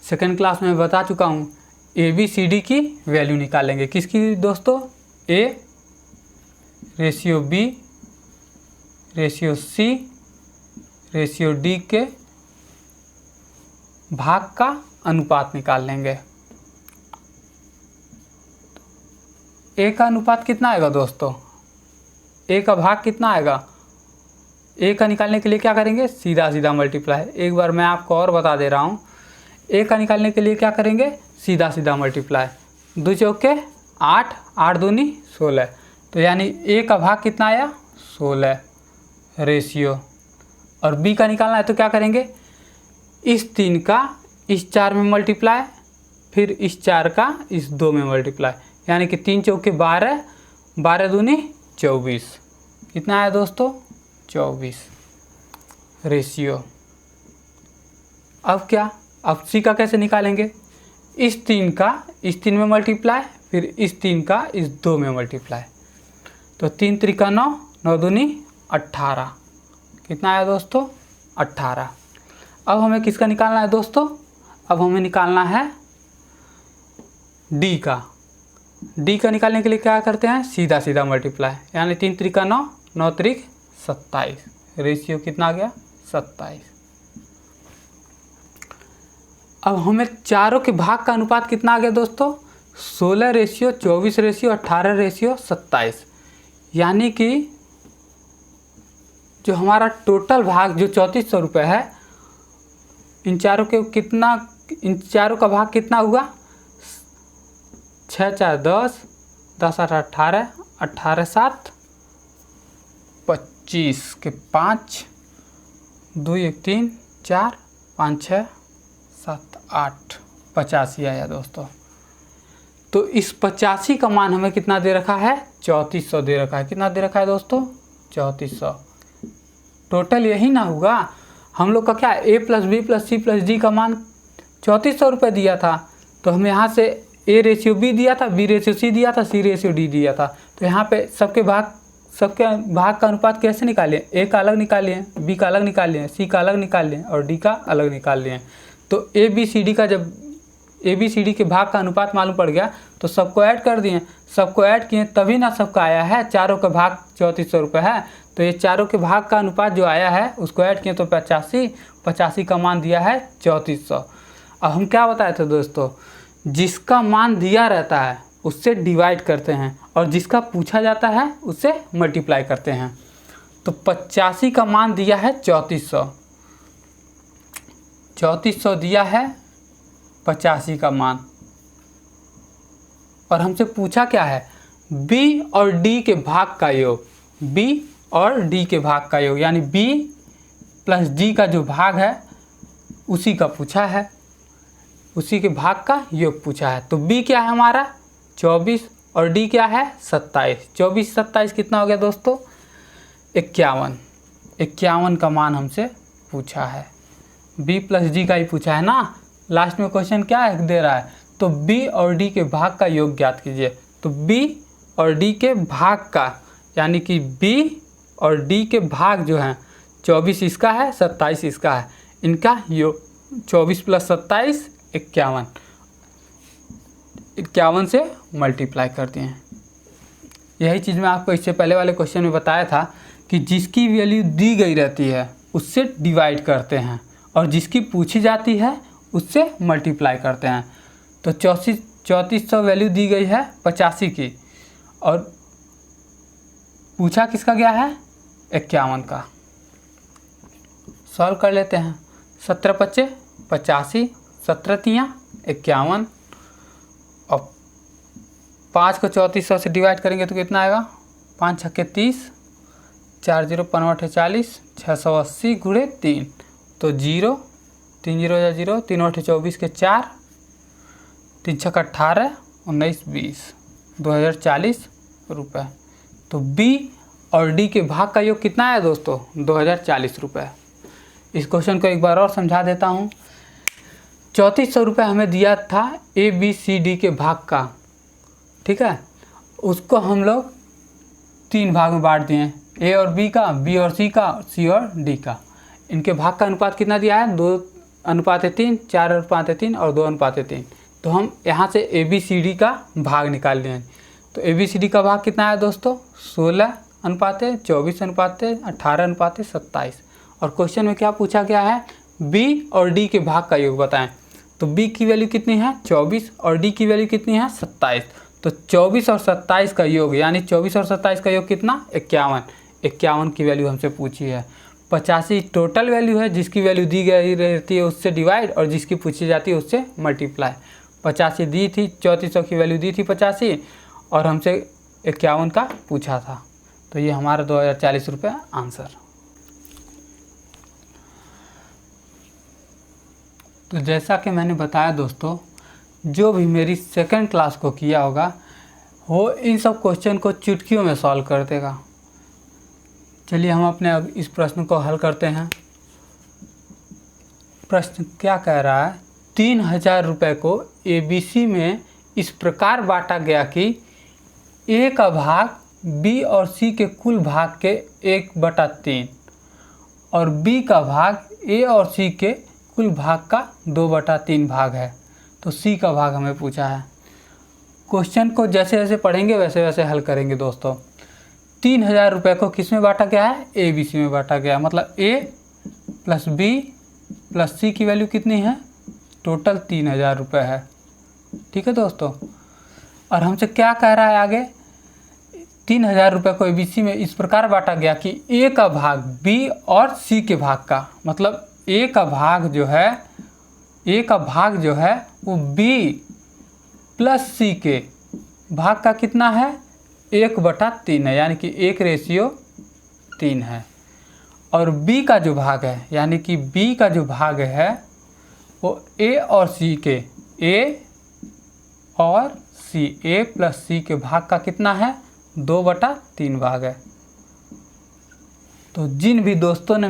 सेकंड क्लास में बता चुका हूँ, ए बी सी डी की वैल्यू निकालेंगे। किसकी दोस्तों? A ratio B ratio C ratio D के भाग का अनुपात निकाल लेंगे। ए का अनुपात कितना आएगा दोस्तों? ए का भाग कितना आएगा? ए का निकालने के लिए क्या करेंगे? सीधा सीधा मल्टीप्लाई। एक बार मैं आपको और बता दे रहा हूँ, ए का निकालने के लिए क्या करेंगे? सीधा सीधा मल्टीप्लाई। 2 चौके 8, 8 दूनी 16। तो यानी ए का भाग कितना आया? 16 रेशियो। और बी का निकालना है तो क्या करेंगे? इस 3 का इस 4 में मल्टीप्लाई, फिर इस 4 का इस 2 में मल्टीप्लाई, यानी कि 3 चौके 12, 12 दूनी 24। कितना आया दोस्तों? 24 रेशियो। अब क्या? अब सी का कैसे निकालेंगे? इस 3 का इस 3 में मल्टीप्लाई, फिर इस 3 का इस 2 में मल्टीप्लाई। तो 3 त्रिका 9, 9 दूनी 18। कितना आया दोस्तों? 18। अब हमें किसका निकालना है दोस्तों? अब हमें निकालना है डी का। डी का निकालने के लिए क्या करते हैं? सीधा सीधा मल्टीप्लाई, यानी 3 त्रिका 9, 9 त्रिक 27। रेशियो कितना आ गया? 27। अब हमें चारों के भाग का अनुपात कितना आ गया दोस्तों? 16 रेशियो 24 रेशियो 18 रेशियो 27। यानी कि जो हमारा टोटल भाग जो 3400 रुपये है, इन चारों का भाग कितना हुआ? 6 4 10, 10 8 18, 18 7 25 के 5, 2 1 3 4 5 6 7 8, 85 आया दोस्तों। तो इस 85 का मान हमें कितना दे रखा है? 3400 दे रखा है। कितना दे रखा है दोस्तों? 3400। टोटल यही ना हुआ, हम लोग का क्या? A plus B plus C plus D का मान 3400 रुपये दिया था। तो हमें यहाँ से ए रेशियो बी दिया था, बी रेशियो सी दिया था, सी रेशियो डी दिया था। तो यहाँ पे सबके भाग का अनुपात कैसे निकालें? ए का अलग निकाल लिए, बी का अलग निकाल लिए, सी का अलग निकाल लिए और डी का अलग निकाल लिए। तो ए बी सी डी का जब ए बी सी डी के भाग का अनुपात मालूम पड़ गया तो सबको ऐड कर दिए। सबको ऐड किए तभी ना सबका आया है। चारों का भाग 3400 रुपये है, तो ये चारों के भाग का अनुपात जो आया है उसको ऐड किए तो 85 का मान दिया है 3400। अब हम क्या बताए थे दोस्तों? जिसका मान दिया रहता है उससे डिवाइड करते हैं और जिसका पूछा जाता है उससे मल्टीप्लाई करते हैं। तो 85 का मान दिया है 3400, 3400 दिया है 85 का मान। और हमसे पूछा क्या है? बी और डी के भाग का योग, बी और डी के भाग का योग, यानी बी प्लस डी का जो भाग है उसी का पूछा है, उसी के भाग का योग पूछा है। तो बी क्या है हमारा? 24 और डी क्या है? 27। 24 27 कितना हो गया दोस्तों? 51। 51 का मान हमसे पूछा है। बी प्लस डी का ही पूछा है ना। लास्ट में क्वेश्चन क्या है दे रहा है? तो बी और डी के भाग का योग ज्ञात कीजिए। तो बी और डी के भाग का, यानी कि बी और डी के भाग जो हैं 24 इसका है, 27 इसका है, इनका योग 24 + 27 51। 51 से मल्टीप्लाई करते हैं। यही चीज़ मैं आपको इससे पहले वाले क्वेश्चन में बताया था कि जिसकी वैल्यू दी गई रहती है उससे डिवाइड करते हैं और जिसकी पूछी जाती है उससे मल्टीप्लाई करते हैं। तो 3400 वैल्यू दी गई है 85 की और पूछा किसका गया है? 51 का। सॉल्व कर लेते हैं। 17 × 5 = 85, 17 × 3 = 51 और 5 को 3400 से डिवाइड करेंगे तो कितना आएगा? 5 × 6 = 30, 4 0 5 8 40, 680 × 3 तो 0, 3 0 या 0, 3 8 24 के 4, 3 6 18, 19 20, 2040 रुपये। तो बी और डी के भाग का योग कितना है दोस्तों? 2040 रुपये। इस क्वेश्चन को एक बार और समझा देता हूँ। 3400 रुपये हमें दिया था ABCD के भाग का, ठीक है। उसको हम लोग 3 भाग में बांट दिए, A और B का, B और C का, C और D का। इनके भाग का अनुपात कितना दिया है? 2:3, 4:3 और 2:3। तो हम यहाँ से ABCD का भाग निकाल लिए हैं। तो ABCD का भाग कितना है दोस्तों? 16:24:18:27। और क्वेश्चन में क्या पूछा गया है? B और D के भाग का योग बताएं। तो B की वैल्यू कितनी है? 24 और D की वैल्यू कितनी है? 27। तो 24 और 27 का योग, यानी 24 और 27 का योग कितना? 51। 51 की वैल्यू हमसे पूछी है। 85 टोटल वैल्यू है, जिसकी वैल्यू दी गई रहती है उससे डिवाइड और जिसकी पूछी जाती है उससे मल्टीप्लाई। 85 दी थी, 3400 की वैल्यू दी थी 85 और हमसे 51 का पूछा था। तो ये हमारा 2040 रुपये आंसर। तो जैसा कि मैंने बताया दोस्तों, जो भी मेरी सेकंड क्लास को किया होगा वो इन सब क्वेश्चन को चुटकियों में सॉल्व कर देगा। चलिए हम अपने अब इस प्रश्न को हल करते हैं। प्रश्न क्या कह रहा है? 3000 रुपये को ABC में इस प्रकार बांटा गया कि A का भाग B और C के कुल भाग के 1/3 और B का भाग A और C के कुल भाग का 2/3 भाग है। तो C का भाग हमें पूछा है। क्वेश्चन को जैसे जैसे पढ़ेंगे वैसे वैसे हल करेंगे दोस्तों। 3000 रुपये को किस में बांटा गया है? ABC में बांटा गया, मतलब A plus B plus C की वैल्यू कितनी है? टोटल 3000 रुपये है, ठीक है दोस्तों। और हमसे क्या कह रहा है आगे? 3000 रुपये को ABC में इस प्रकार बांटा गया कि A का भाग B और C के भाग का, मतलब A का भाग जो है वो B प्लस C के भाग का कितना है? 1/3 है, यानी कि 1:3 है। और B का जो भाग है, यानी कि B का जो भाग है वो A और C के, A प्लस C के भाग का कितना है? 2/3 भाग है। तो जिन भी दोस्तों ने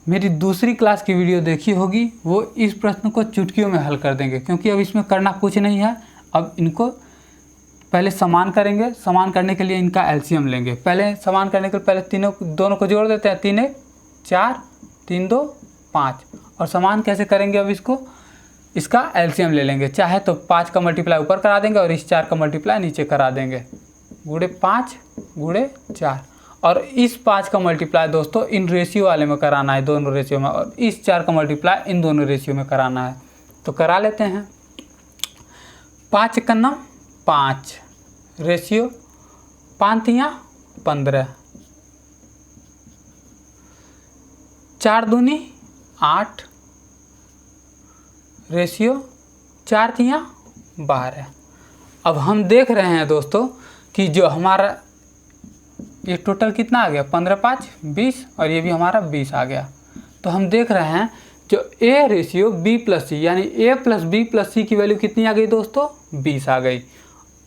मेरी दूसरी क्लास की वीडियो देखी होगी वो इस प्रश्न को चुटकियों में हल कर देंगे, क्योंकि अब इसमें करना कुछ नहीं है। अब इनको पहले समान करेंगे। समान करने के लिए इनका एलसीएम लेंगे। पहले समान करने के लिए पहले दोनों को जोड़ देते हैं। 3 1 4, 3 2 5। और समान कैसे करेंगे? अब इसका एलसीएम ले लेंगे। चाहे तो 5 का मल्टीप्लाई ऊपर करा देंगे और इस 4 का मल्टीप्लाई नीचे करा देंगे। गुणे 5 गुणे 4। और इस 5 का मल्टीप्लाई दोस्तों इन रेशियो वाले में कराना है, दोनों रेशियो में, और इस 4 का मल्टीप्लाई इन दोनों रेशियो में कराना है। तो करा लेते हैं। 5 × 9 5, रेशियो 5 × 3 15, 4 × 2 8, रेशियो 4 × 3 12। अब हम देख रहे हैं दोस्तों कि जो हमारा ये टोटल कितना आ गया? 15 5 20 और ये भी हमारा 20 आ गया। तो हम देख रहे हैं जो A ratio B plus C, यानी A plus B plus C की वैल्यू कितनी आ गई दोस्तों? 20 आ गई।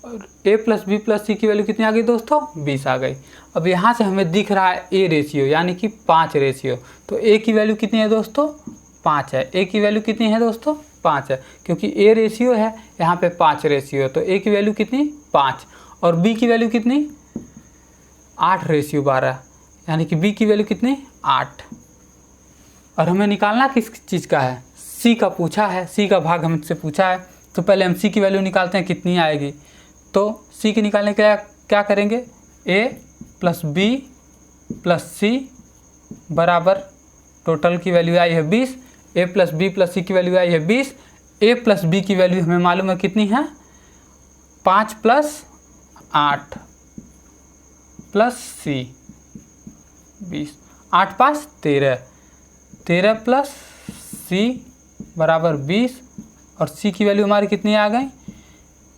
और A plus B plus C की वैल्यू कितनी आ गई दोस्तों? 20 आ गई। अब यहाँ से हमें दिख रहा है A रेशियो, यानी कि 5 रेशियो। तो A की वैल्यू कितनी है दोस्तों? 5 है। A की वैल्यू कितनी है दोस्तों? 5 है, क्योंकि A रेशियो है, यहाँ पे 5 रेशियो है। तो A की वैल्यू कितनी? 5। और B की वैल्यू कितनी? 8:12, यानी कि B की वैल्यू कितनी? 8। और हमें निकालना किस चीज़ का है? C का पूछा है, C का भाग हमसे पूछा है। तो पहले हम C की वैल्यू निकालते हैं कितनी आएगी। तो C की निकालने के लिए क्या करेंगे? A plus B plus C बराबर टोटल की वैल्यू आई है 20। A plus B plus C की वैल्यू आई है 20। A प्लस B की वैल्यू हमें मालूम है कितनी है? 5 + 8 प्लस C 20, 8 5 13, 13 प्लस C बराबर 20। और C की वैल्यू हमारी कितनी आ गई?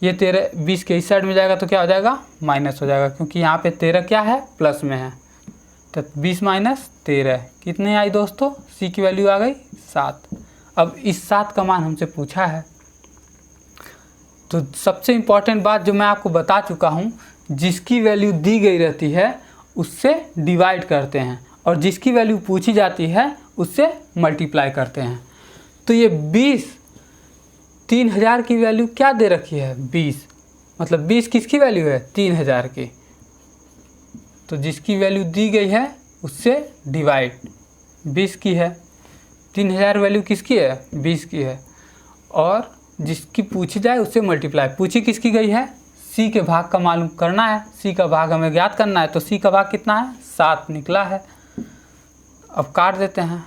ये 13 20 के इस साइड में जाएगा तो क्या हो जाएगा? माइनस हो जाएगा, क्योंकि यहाँ पे 13 क्या है? प्लस में है। तो 20 - 13 कितनी आई दोस्तों? C की वैल्यू आ गई 7। अब इस 7 का मान हमसे पूछा है। तो सबसे इम्पॉर्टेंट बात जो मैं आपको बता चुका हूँ, जिसकी वैल्यू दी गई रहती है उससे डिवाइड करते हैं, और जिसकी वैल्यू पूछी जाती है उससे मल्टीप्लाई करते हैं। तो ये 20, 3000 की वैल्यू क्या दे रखी है 20, मतलब 20 किसकी वैल्यू है 3000 की। तो जिसकी वैल्यू दी गई है उससे डिवाइड 20 की है, 3000 वैल्यू किसकी है 20 की है, और जिसकी पूछी जाए उससे मल्टीप्लाई। पूछी किसकी गई है सी के भाग का मालूम करना है, सी का भाग हमें ज्ञात करना है। तो सी का भाग कितना है 7 निकला है। अब काट देते हैं।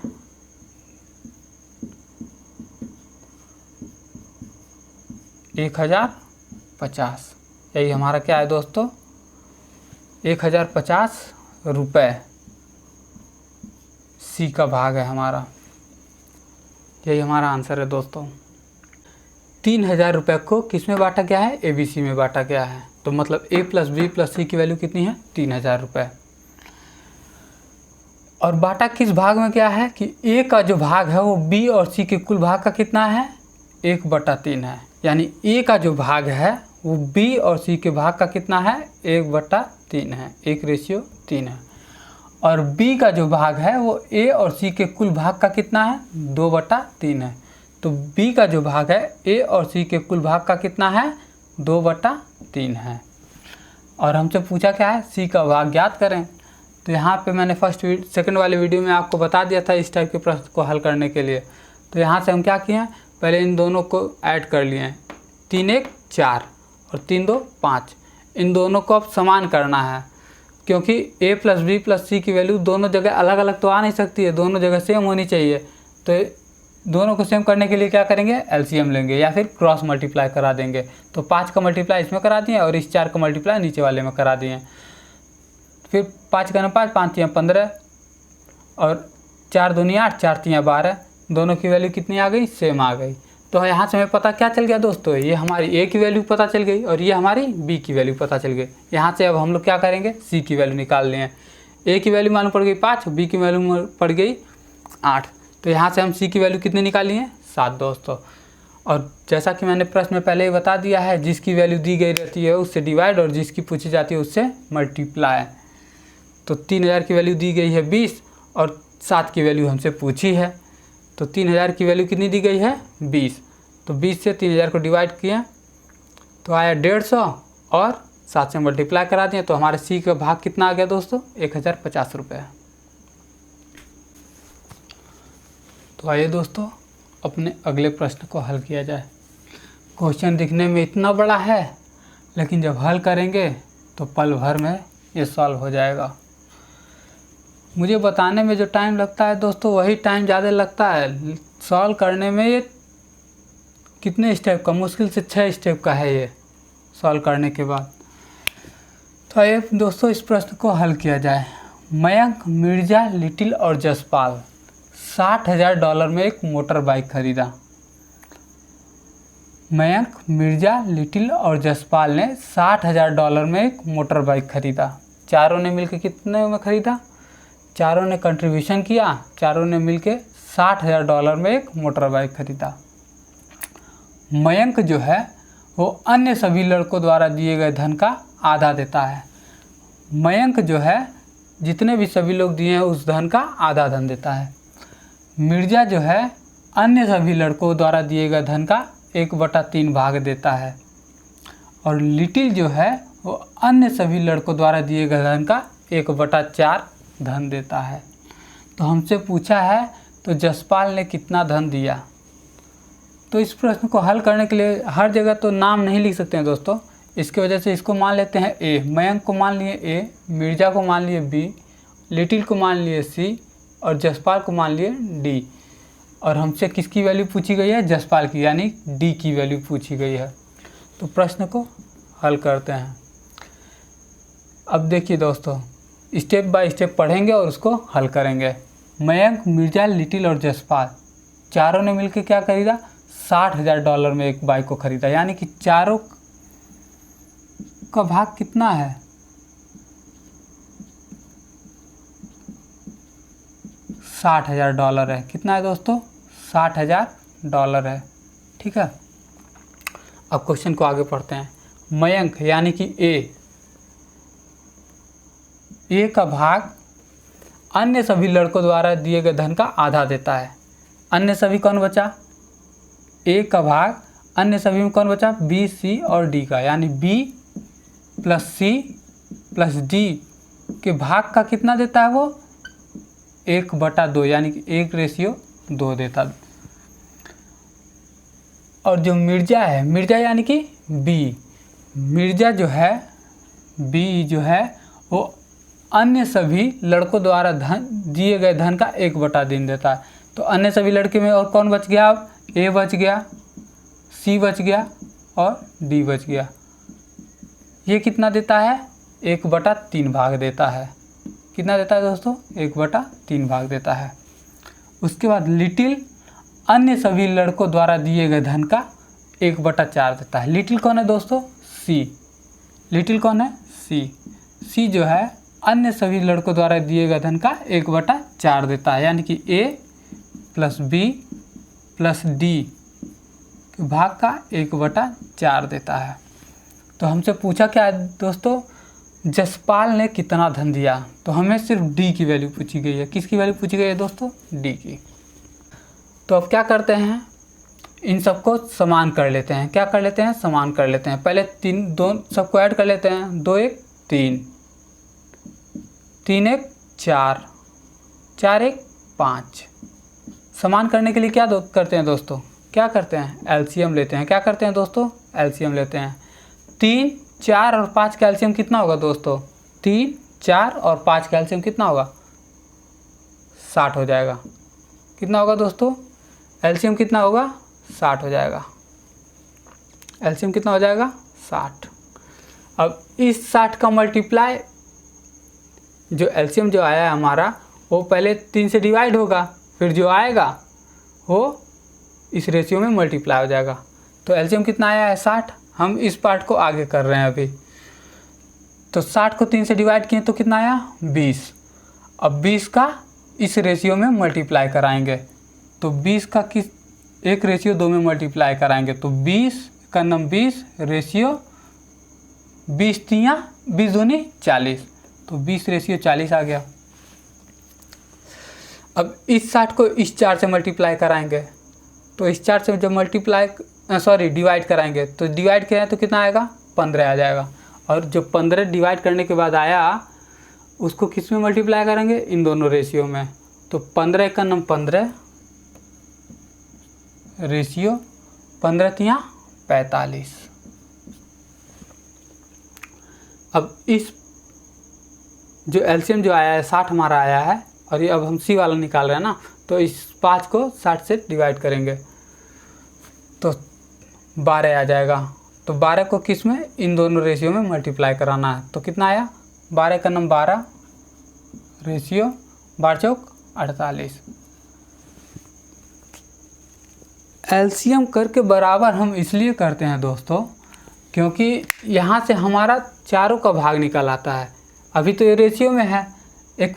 एक 1050, यही हमारा क्या है दोस्तों 1050 रुपये सी का भाग है हमारा, यही हमारा आंसर है दोस्तों। 3000 रुपये को किस में बांटा गया है ABC में बांटा गया है। तो मतलब A + B + C की वैल्यू कितनी है 3000 रुपये। और बांटा किस भाग में क्या है कि A का जो भाग है वो B और C के कुल भाग का कितना है 1/3 है। यानी A का जो भाग है वो B और C के भाग का कितना है 1/3 है, 1:3 है। और B का जो भाग है वो A और C के कुल भाग का कितना है 2/3 है। तो B का जो भाग है A और C के कुल भाग का कितना है 2/3 है। और हमसे पूछा क्या है C का भाग ज्ञात करें। तो यहाँ पे मैंने सेकंड वाले वीडियो में आपको बता दिया था इस टाइप के प्रश्न को हल करने के लिए। तो यहाँ से हम क्या किए हैं पहले इन दोनों को ऐड कर लिए हैं, 3 1 4 और 3 2 5। इन दोनों को अब समान करना है क्योंकि A + B + C की वैल्यू दोनों जगह अलग अलग तो आ नहीं सकती है, दोनों जगह सेम होनी चाहिए। तो दोनों को सेम करने के लिए क्या करेंगे LCM लेंगे या फिर क्रॉस मल्टीप्लाई करा देंगे। तो 5 का मल्टीप्लाई इसमें करा दिए और इस 4 का मल्टीप्लाई नीचे वाले में करा दिए। फिर 5 का 5, 5 3 15 और 4 2 8, 4 3 12, दोनों की वैल्यू कितनी आ गई सेम आ गई। तो यहाँ से हमें पता क्या चल गया दोस्तों, ये हमारी A की वैल्यू पता चल गई और ये हमारी B की वैल्यू पता चल गई। यहाँ से अब हम लोग क्या करेंगे C की वैल्यू निकाल लें। A की वैल्यू मालूम पड़ गई 5, B की वैल्यू पड़ गई 8। तो यहाँ से हम C की वैल्यू कितनी निकाली है 7 दोस्तों। और जैसा कि मैंने प्रश्न में पहले ही बता दिया है जिसकी वैल्यू दी गई रहती है उससे डिवाइड और जिसकी पूछी जाती है उससे मल्टीप्लाई। तो 3000 की वैल्यू दी गई है 20 और 7 की वैल्यू हमसे पूछी है। तो 3000 की वैल्यू कितनी दी गई है 20। तो 20 से 3000 को डिवाइड किया तो आया 150 और 7 से मल्टीप्लाई करा दिए। तो हमारे C का भाग कितना आ गया दोस्तों 1050 रुपये। तो आइए दोस्तों अपने अगले प्रश्न को हल किया जाए। क्वेश्चन दिखने में इतना बड़ा है लेकिन जब हल करेंगे तो पल भर में ये सॉल्व हो जाएगा। मुझे बताने में जो टाइम लगता है दोस्तों वही टाइम ज़्यादा लगता है सॉल्व करने में। ये कितने स्टेप का, मुश्किल से 6 स्टेप का है ये सॉल्व करने के बाद। तो आइए दोस्तों इस प्रश्न को हल किया जाए। मयंक, मिर्जा, लिटिल और जसपाल $60,000 में एक मोटर बाइक खरीदा। मयंक, मिर्जा, लिटिल और जसपाल ने $60,000 में एक मोटर बाइक खरीदा। चारों ने मिलकर कितने में खरीदा, चारों ने कंट्रीब्यूशन किया, चारों ने मिलकर $60,000 में एक मोटर बाइक खरीदा। मयंक जो है वो अन्य सभी लड़कों द्वारा दिए गए धन का आधा देता है। मयंक जो है जितने भी सभी लोग दिए हैं उस धन का आधा धन देता है। मिर्जा जो है अन्य सभी लड़कों द्वारा दिए गए धन का 1/3 भाग देता है। और लिटिल जो है वो अन्य सभी लड़कों द्वारा दिए गए धन का 1/4 धन देता है। तो हमसे पूछा है तो जसपाल ने कितना धन दिया। तो इस प्रश्न को हल करने के लिए हर जगह तो नाम नहीं लिख सकते हैं दोस्तों, इसकी वजह से इसको मान लेते हैं A। मयंक को मान लिए A, मिर्जा को मान लिए B, लिटिल को मान लिए C और जसपाल को मान लिए D। और हमसे किसकी वैल्यू पूछी गई है जसपाल की, यानी D की वैल्यू पूछी गई है। तो प्रश्न को हल करते हैं। अब देखिए दोस्तों स्टेप बाय स्टेप पढ़ेंगे और उसको हल करेंगे। मयंक, मिर्जा, लिटिल और जसपाल चारों ने मिलकर क्या खरीदा $60,000 में एक बाइक को खरीदा। यानी कि चारों का भाग कितना है $60,000 है। कितना है दोस्तों $60,000 है। ठीक है, अब क्वेश्चन को आगे पढ़ते हैं। मयंक यानी कि A का भाग अन्य सभी लड़कों द्वारा दिए गए धन का आधा देता है। अन्य सभी कौन बचा? ए का भाग अन्य सभी में कौन बचा? बी, सी और डी का, यानी B plus C plus D के भाग का कितना देता है वो? 1/2, यानी कि 1:2 देता। और जो मिर्जा है, मिर्जा यानी कि बी, मिर्जा जो है, बी जो है वो अन्य सभी लड़कों द्वारा दिए गए धन का 1/3 देता है। तो अन्य सभी लड़के में और कौन बच गया? अब ए बच गया, सी बच गया और डी बच गया। ये कितना देता है? 1/3 भाग देता है। कितना देता है दोस्तों? 1/3 भाग देता है। उसके बाद लिटिल अन्य सभी लड़कों द्वारा दिए गए धन का 1/4 देता है। लिटिल कौन है दोस्तों? सी। लिटिल कौन है? सी। सी जो है अन्य सभी लड़कों द्वारा दिए गए धन का 1/4 देता है, यानी कि ए प्लस बी प्लस डी के भाग का 1/4 देता है। तो हमसे पूछा क्या दोस्तों? जसपाल ने कितना धन दिया? तो हमें सिर्फ डी की वैल्यू पूछी गई है। किसकी वैल्यू पूछी गई है दोस्तों? डी की। तो अब क्या करते हैं, इन सबको समान कर लेते हैं। क्या कर लेते हैं? समान कर लेते हैं। पहले 2 सबको ऐड कर लेते हैं। 2 1 3, 3 1 4, 4 1 5। समान करने के लिए क्या करते हैं दोस्तों? क्या करते हैं? एलसीएम लेते हैं। क्या करते हैं दोस्तों? एलसीएम लेते हैं। 3 4 और 5 का एलसीएम कितना होगा दोस्तों? 3 4 और 5 का एलसीएम कितना होगा? 60 हो जाएगा। कितना होगा दोस्तों? एलसीएम कितना होगा? 60 हो जाएगा। एलसीएम कितना हो जाएगा? 60। अब इस 60 का मल्टीप्लाई, जो एलसीएम जो आया है हमारा, वो पहले 3 से डिवाइड होगा, फिर जो आएगा वो इस रेशियो में मल्टीप्लाई हो जाएगा। तो एलसीएम कितना आया है? 60। हम इस पार्ट को आगे कर रहे हैं अभी। तो 60 को 3 से डिवाइड किए तो कितना आया? 20। अब 20 का इस रेशियो में मल्टीप्लाई कराएंगे, तो 20 का किस एक रेशियो 2 में मल्टीप्लाई कराएंगे, तो 20 का नम 20 रेशियो 20 3 20 दूनी 40, तो 20:40 आ गया। अब इस 60 को इस 4 से मल्टीप्लाई कराएंगे, तो इस 4 से जब डिवाइड कराएंगे, तो डिवाइड किया तो कितना आएगा? 15 आ जाएगा। और जो 15 डिवाइड करने के बाद आया, उसको किस में मल्टीप्लाई करेंगे? इन दोनों रेशियो में। तो 15 का नम 15 रेशियो 15 3 45। अब इस जो एलसीएम जो आया है 60 हमारा आया है, और ये अब हम सी वाला निकाल रहे हैं ना, तो इस 5 को 60 से डिवाइड करेंगे तो 12 आ जाएगा। तो 12 को किस में? इन दोनों रेशियो में मल्टीप्लाई कराना है। तो कितना आया? 12 का नम 12 रेशियो 12 चौक 48। एलसीएम करके बराबर हम इसलिए करते हैं दोस्तों, क्योंकि यहाँ से हमारा चारों का भाग निकल आता है। अभी तो ये रेशियो में है, एक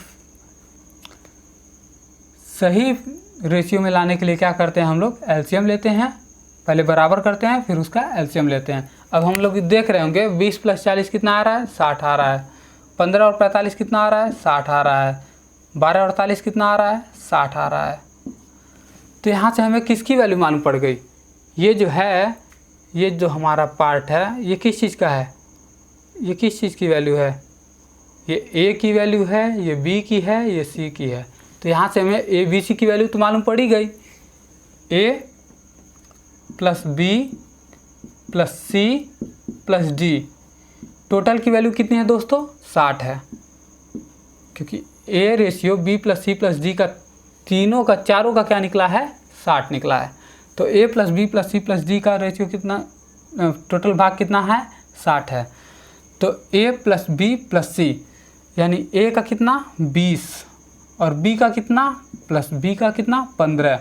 सही रेशियो में लाने के लिए क्या करते हैं हम लोग? एलसीएम लेते हैं, पहले बराबर करते हैं, फिर उसका एलसीएम लेते हैं। अब हम लोग देख रहे होंगे 20 + 40 कितना आ रहा है? 60 आ रहा है। 15 और 45 कितना आ रहा है? 60 आ रहा है। 12 और 48 कितना आ रहा है? 60 आ रहा है। तो यहाँ से हमें किसकी वैल्यू मालूम पड़ गई? ये जो है, ये जो हमारा पार्ट है, ये किस चीज़ का है? ये किस चीज़ की वैल्यू है? ये ए की वैल्यू है, ये बी की है, ये सी की है। तो यहाँ से हमें ए बी सी की वैल्यू तो मालूम पड़ ही गई। A plus B plus C plus D, total की वैल्यू कितनी है दोस्तों? 60 है, क्योंकि A ratio B plus C plus D का तीनों का चारों का क्या निकला है? 60 निकला है। तो A plus B plus C plus D का रेशियो कितना, टोटल भाग कितना है? 60 है। तो A plus B plus C, यानी ए का कितना? 20, और बी का कितना? प्लस बी का कितना? 15,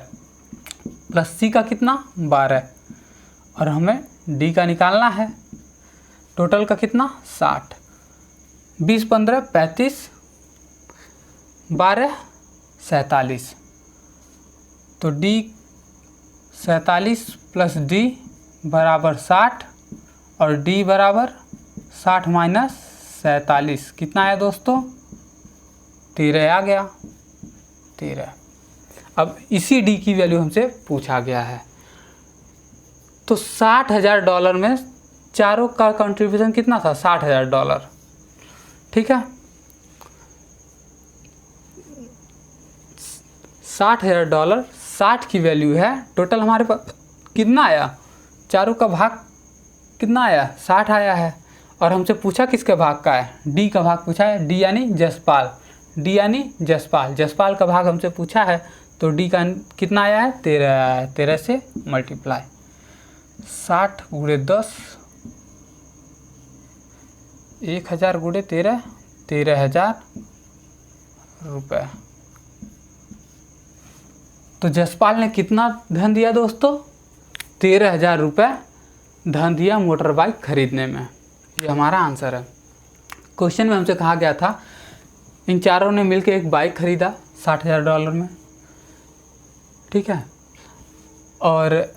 प्लस सी का कितना? 12, और हमें डी का निकालना है। टोटल का कितना? 60। 20 15 35, 12 47। तो डी 47 प्लस डी बराबर 60, और डी बराबर 60 - 47 कितना आया दोस्तों? 13 आ गया। 13। अब इसी डी की वैल्यू हमसे पूछा गया है। तो $60,000 में चारों का कंट्रीब्यूशन कितना था? $60,000। ठीक है, $60,000, 60 की वैल्यू है। टोटल हमारे पास कितना आया? चारों का भाग कितना आया? 60 आया है। और हमसे पूछा किसके भाग का है? डी का भाग पूछा है। डी यानी जसपाल, डी यानी जसपाल, जसपाल का भाग हमसे पूछा है। तो डी का कितना आया है? 13 आया है। 13 से मल्टीप्लाई 60 गुणे 10, 1000 गुणे 13, 13,000 रुपये। तो जसपाल ने कितना धन दिया दोस्तों? 13,000 रुपये धन दिया मोटर बाइक खरीदने में। ये हमारा आंसर है। क्वेश्चन में हमसे कहा गया था इन चारों ने मिलकर एक बाइक खरीदा $60,000 में। ठीक है, और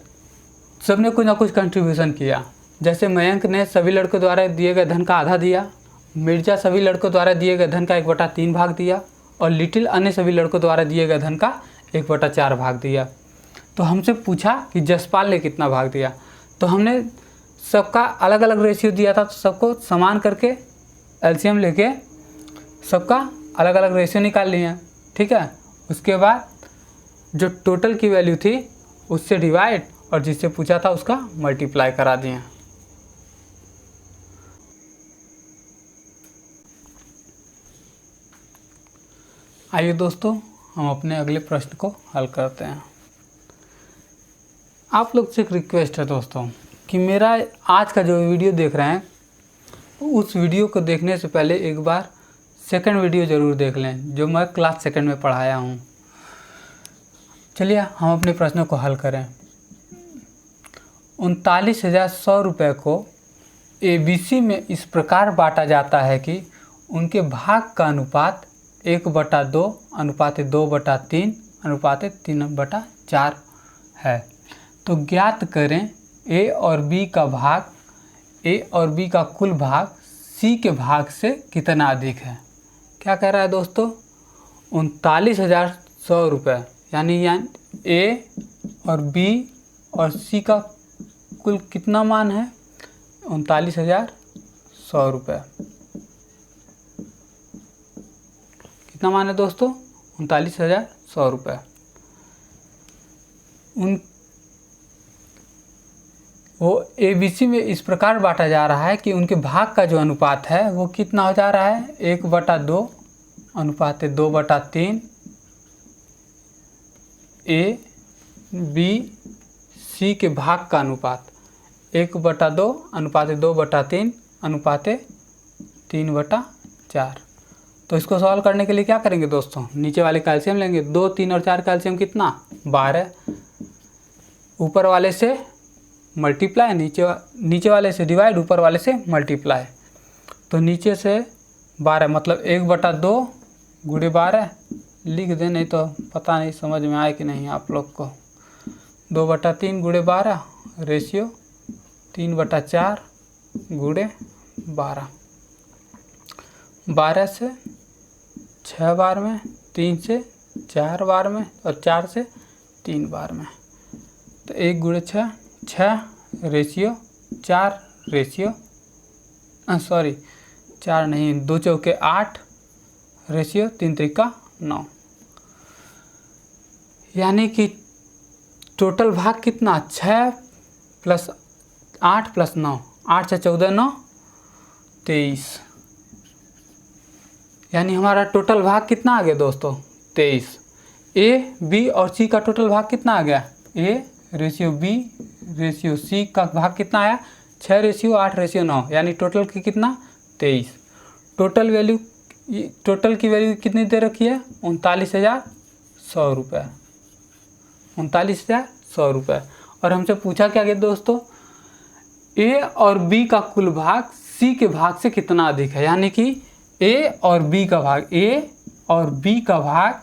सबने कुछ ना कुछ कंट्रीब्यूशन किया। जैसे मयंक ने सभी लड़कों द्वारा दिए गए धन का आधा दिया, मिर्जा सभी लड़कों द्वारा दिए गए धन का 1/3 भाग दिया, और लिटिल अन्य सभी लड़कों द्वारा दिए गए धन का 1/4 भाग दिया। तो हमसे पूछा कि जसपाल ने कितना भाग दिया। तो हमने सबका अलग अलग रेशियो दिया था, तो सबको समान करके एलसीएम लेके सबका अलग अलग रेशियो निकाल लिए। ठीक है, उसके बाद जो टोटल की वैल्यू थी उससे डिवाइड और जिससे पूछा था उसका मल्टीप्लाई करा दिए। आइए दोस्तों, हम अपने अगले प्रश्न को हल करते हैं। आप लोग से एक रिक्वेस्ट है दोस्तों कि मेरा आज का जो वीडियो देख रहे हैं उस वीडियो को देखने से पहले एक बार सेकंड वीडियो ज़रूर देख लें जो मैं क्लास सेकंड में पढ़ाया हूँ। चलिए हम अपने प्रश्नों को हल करें। 39,100 रुपये को ABC में इस प्रकार बांटा जाता है कि उनके भाग का अनुपात 1/2 अनुपात 2/3 अनुपात 3/4 है। तो ज्ञात करें A और B का भाग, A और B का कुल भाग C के भाग से कितना अधिक है। क्या कह रहा है दोस्तों? 39,100 रुपये यानी A और B और C का कुल कितना मान है? 39,100 रुपये। कितना मान है दोस्तों? 39,100 रुपये। वो ABC में इस प्रकार बांटा जा रहा है कि उनके भाग का जो अनुपात है वो कितना हो जा रहा है? 1/2 अनुपात 2/3 A B C के भाग का अनुपात 1/2 अनुपात 2/3 अनुपात 3/4। तो इसको सॉल्व करने के लिए क्या करेंगे दोस्तों? नीचे वाले कैल्शियम लेंगे। 2, 3 और 4 कैल्शियम कितना? 12। ऊपर वाले से मल्टीप्लाई, नीचे वाले से डिवाइड, ऊपर वाले से मल्टीप्लाई। तो नीचे से 12 मतलब 1/2 गुणे 12 लिख दें, नहीं तो पता नहीं समझ में आए कि नहीं आप लोग को। 2/3 गुणे 12 रेशियो 3/4 गुणे 12। 12 से 6 बार में, 3 से 4 बार में और 4 से 3 बार में। तो 1 गुणे 6 6 रेशियो 4 रेशियो 4 नहीं 2 चौके 8 रेशियो 3 त्रिका 9। यानी कि टोटल भाग कितना? 6 + 8 + 9, 8 से 14 9 23। यानी हमारा टोटल भाग कितना आ गया दोस्तों? 23। A B और C का टोटल भाग कितना आ गया? A ratio B ratio C का भाग कितना आया? 6 रेशियो 8 रेशियो 9। यानी टोटल की कितना? 23। टोटल की वैल्यू कितनी दे रखी है? 39,100 रुपये। 39,100 रुपये। और हमसे पूछा क्या गया दोस्तों? A और B का कुल भाग C के भाग से कितना अधिक है। यानी कि A और B का भाग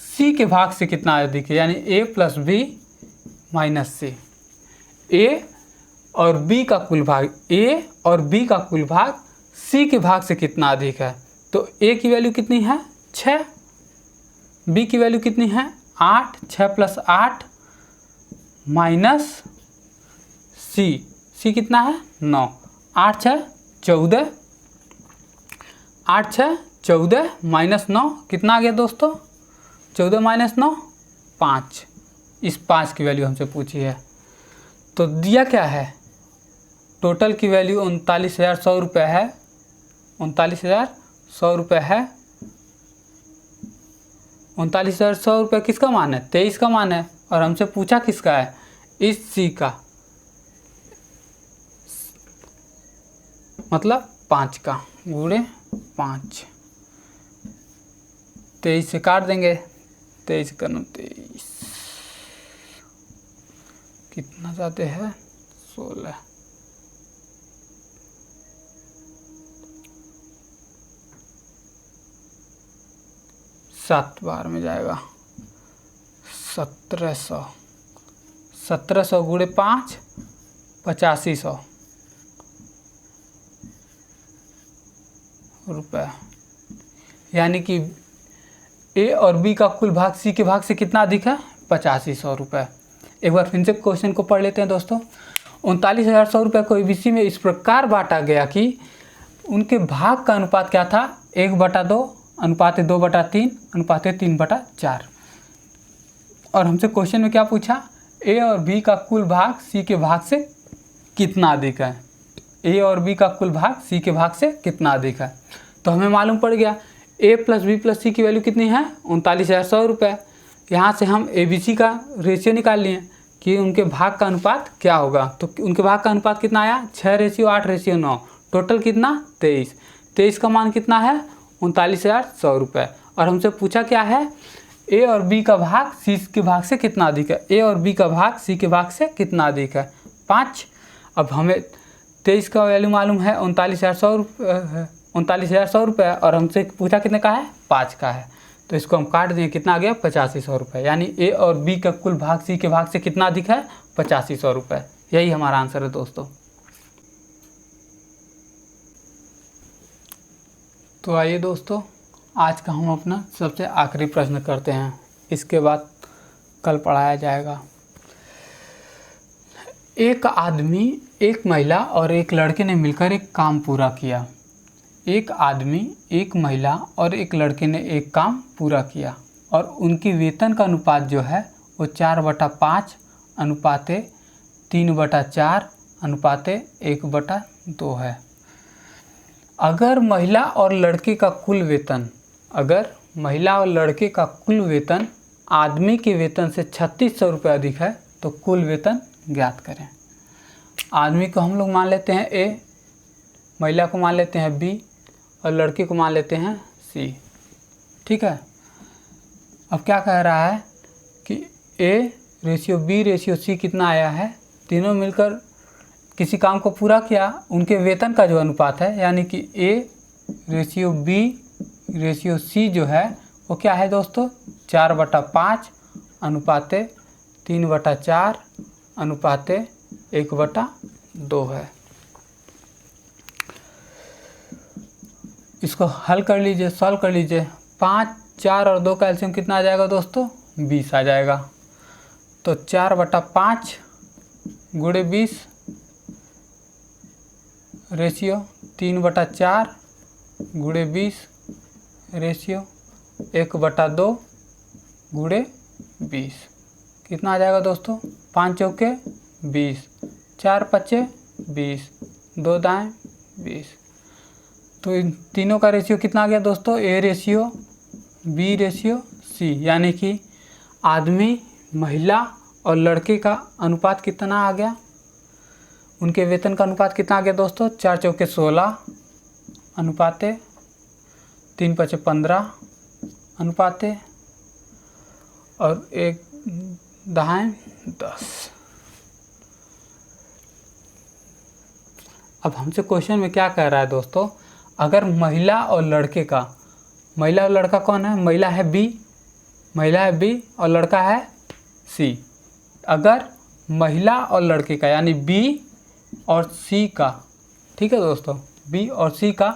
C के भाग से कितना अधिक है। यानी A + B - C। A और B का कुल भाग C के भाग से कितना अधिक है। तो A की वैल्यू कितनी है? 6। बी की वैल्यू कितनी है 8, 6 + 8 माइनस सी कितना है 9, 8 6 14, 8 6 14 माइनस 9 कितना आ गया दोस्तों 14 माइनस 9 5। इस 5 की वैल्यू हमसे पूछी है। तो दिया क्या है, टोटल की वैल्यू 39,100 रुपये है, 39,100 रुपये है। 39,100 रुपये किसका मान है 23 का मान है, और हमसे पूछा किसका है इस सी का, मतलब 5 का, गुणे 5। 23 से काट देंगे, 23 का 23 कितना जाते हैं 16, 7 बार में जाएगा 1700, 1700 गुणे 5 8500 रुपये, यानी कि ए और बी का कुल भाग सी के भाग से कितना अधिक है 8500 रुपये। एक बार फिर से क्वेश्चन को पढ़ लेते हैं दोस्तों। 39,100 रुपये को एबीसी में इस प्रकार बांटा गया कि उनके भाग का अनुपात क्या था 1/2 अनुपात 2/3 अनुपात 3/4। और हमसे क्वेश्चन में क्या पूछा, ए और बी का कुल भाग सी के भाग से कितना अधिक है, ए और बी का कुल भाग सी के भाग से कितना अधिक है। तो हमें मालूम पड़ गया ए प्लस बी प्लस सी की वैल्यू कितनी है 39,100 रुपये। यहाँ से हम ए बी सी का रेशियो निकाल लिए कि उनके भाग का अनुपात क्या होगा। तो उनके भाग का अनुपात कितना आया 6:8:9, टोटल कितना 23 का मान कितना है 39,100 रुपये। और हमसे पूछा क्या है ए और बी का भाग सी के भाग से कितना अधिक है, ए और बी का भाग सी के भाग से कितना अधिक है 5। अब हमें 23 का वैल्यू मालूम है 39,100 रुपये, और हमसे पूछा कितने का है 5 का है। तो इसको हम काट दें, कितना आ गया 8500 रुपये, यानी ए और बी का कुल भाग सी के भाग से कितना अधिक है 8500 रुपये। यही हमारा आंसर है दोस्तों। तो आइए दोस्तों, आज का हम अपना सबसे आखिरी प्रश्न करते हैं, इसके बाद कल पढ़ाया जाएगा। एक आदमी, एक महिला और एक लड़के ने मिलकर एक काम पूरा किया। एक आदमी, एक महिला और एक लड़के ने एक काम पूरा किया और उनकी वेतन का अनुपात जो है वो 4/5 अनुपात 3/4 अनुपात 1/2 है। अगर महिला और लड़के का कुल वेतन, अगर महिला और लड़के का कुल वेतन आदमी के वेतन से 3600 रुपये अधिक है तो कुल वेतन ज्ञात करें। आदमी को हम लोग मान लेते हैं ए, महिला को मान लेते हैं बी और लड़के को मान लेते हैं सी। ठीक है। अब क्या कह रहा है कि A ratio B ratio C कितना आया है, तीनों मिलकर किसी काम को पूरा किया, उनके वेतन का जो अनुपात है यानी कि A ratio B ratio C जो है वो क्या है दोस्तों 4/5 अनुपात 3/4 अनुपात 1/2 है। इसको हल कर लीजिए, सॉल्व कर लीजिए। 5, 4 और 2 का एलसीएम कितना आ जाएगा दोस्तों 20 आ जाएगा। तो 4/5 गुणे 20 रेशियो 3/4 गुणे 20 रेशियो 1/2 गुणे 20 कितना आ जाएगा दोस्तों 5 चौके 20, 4 पच्चे 20, 2 दाएँ 20। तो इन तीनों का रेशियो कितना आ गया दोस्तों A ratio B ratio C, यानी कि आदमी, महिला और लड़के का अनुपात कितना आ गया, उनके वेतन का अनुपात कितना आ गया दोस्तों 4 चौके 16 अनुपात 3 पचे 15 अनुपात और 1 दाएं 10। अब हमसे क्वेश्चन में क्या कह रहा है दोस्तों, अगर महिला और लड़के का, महिला और लड़का कौन है, महिला है बी, महिला है बी और लड़का है सी। अगर महिला और लड़के का यानी बी और सी का, ठीक है दोस्तों, बी और सी का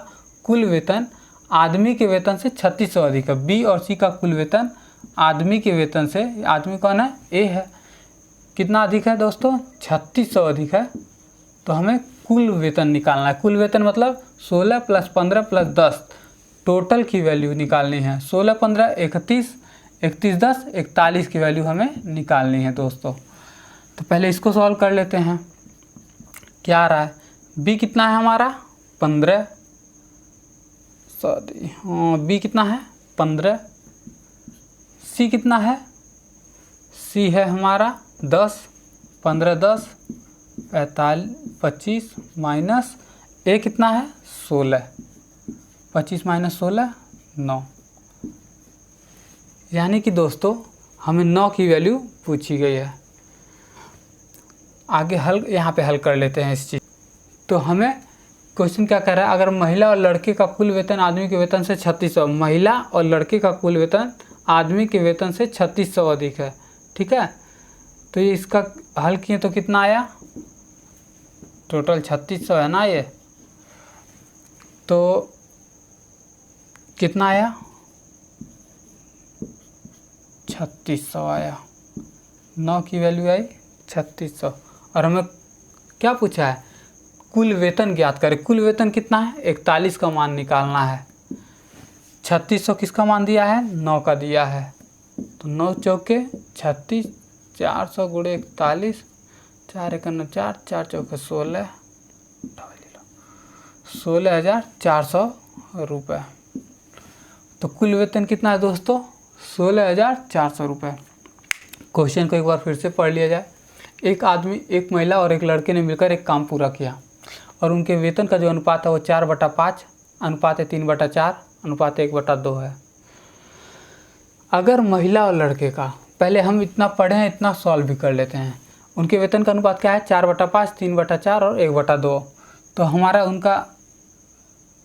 कुल वेतन आदमी के वेतन से 3600 अधिक है, बी और सी का कुल वेतन आदमी के वेतन से, आदमी कौन है, ए है, कितना अधिक है दोस्तों, 3600 अधिक है। तो हमें कुल वेतन निकालना है। कुल वेतन मतलब 16 + 15 + 10 टोटल की वैल्यू निकालनी है। 16 15 31, 31 10 41 की वैल्यू हमें निकालनी है दोस्तों। तो पहले इसको सॉल्व कर लेते हैं। क्या आ रहा है, बी कितना है हमारा 15, बी कितना है 15, सी कितना है, सी है हमारा 10, 15 10 45 25 माइनस ए कितना है 16, 25 माइनस 16 9। यानी कि दोस्तों हमें 9 की वैल्यू पूछी गई है। आगे हल यहाँ पे हल कर लेते हैं इस चीज़। तो हमें क्वेश्चन क्या कह रहा है, अगर महिला और लड़के का कुल वेतन आदमी के वेतन से 3600, महिला और लड़के का कुल वेतन आदमी के वेतन से 3600 अधिक है, ठीक है। तो ये इसका हल किए तो कितना आया, टोटल 3600 है ना ये, तो कितना आया 3600 आया, 9 की वैल्यू आई 3600। और हमें क्या पूछा है, कुल वेतन ज्ञात करें। कुल वेतन कितना है 41 का मान निकालना है। 3600 किसका मान दिया है, 9 का दिया है। तो 9 चौके 36, 400 गुणे 41, 4 1 4, 4 चौके 16, 16,400 रुपये। तो कुल वेतन कितना है दोस्तों 16,400 रुपये। क्वेश्चन को एक बार फिर से पढ़ लिया जाए। एक आदमी, एक महिला और एक लड़के ने मिलकर एक काम पूरा किया और उनके वेतन का जो अनुपात है वो 4/5 अनुपात 3/4 अनुपात 1/2 है। अगर महिला और लड़के का, पहले हम इतना पढ़े हैं इतना सॉल्व भी कर लेते हैं। उनके वेतन का अनुपात क्या है 4/5 3/4 और 1/2। तो हमारा उनका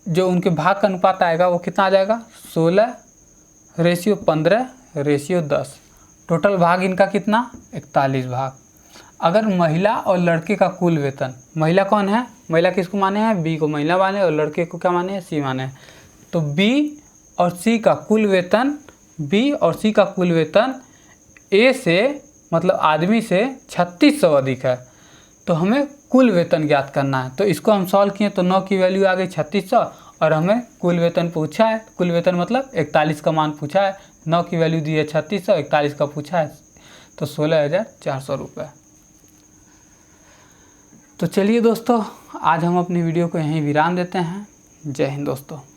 जो उनके भाग का अनुपात आएगा वो कितना आ जाएगा 16:15:10। टोटल भाग इनका कितना 41 भाग। अगर महिला और लड़के का कुल वेतन, महिला कौन है, महिला किसको माने हैं, बी को महिला माने और लड़के को क्या माने हैं, सी माने। तो बी और सी का कुल वेतन, बी और सी का कुल वेतन ए से मतलब आदमी से 3600 अधिक है। तो हमें कुल वेतन ज्ञात करना है। तो इसको हम सॉल्व किए तो 9 की वैल्यू आ गई 3600 और हमें कुल वेतन पूछा है। कुल वेतन मतलब 41 का मान पूछा है, 9 की वैल्यू दी है 3600, 41 का पूछा है, तो 16,400 रुपये। तो चलिए दोस्तों, आज हम अपनी वीडियो को यहीं विराम देते हैं। जय हिंद दोस्तों।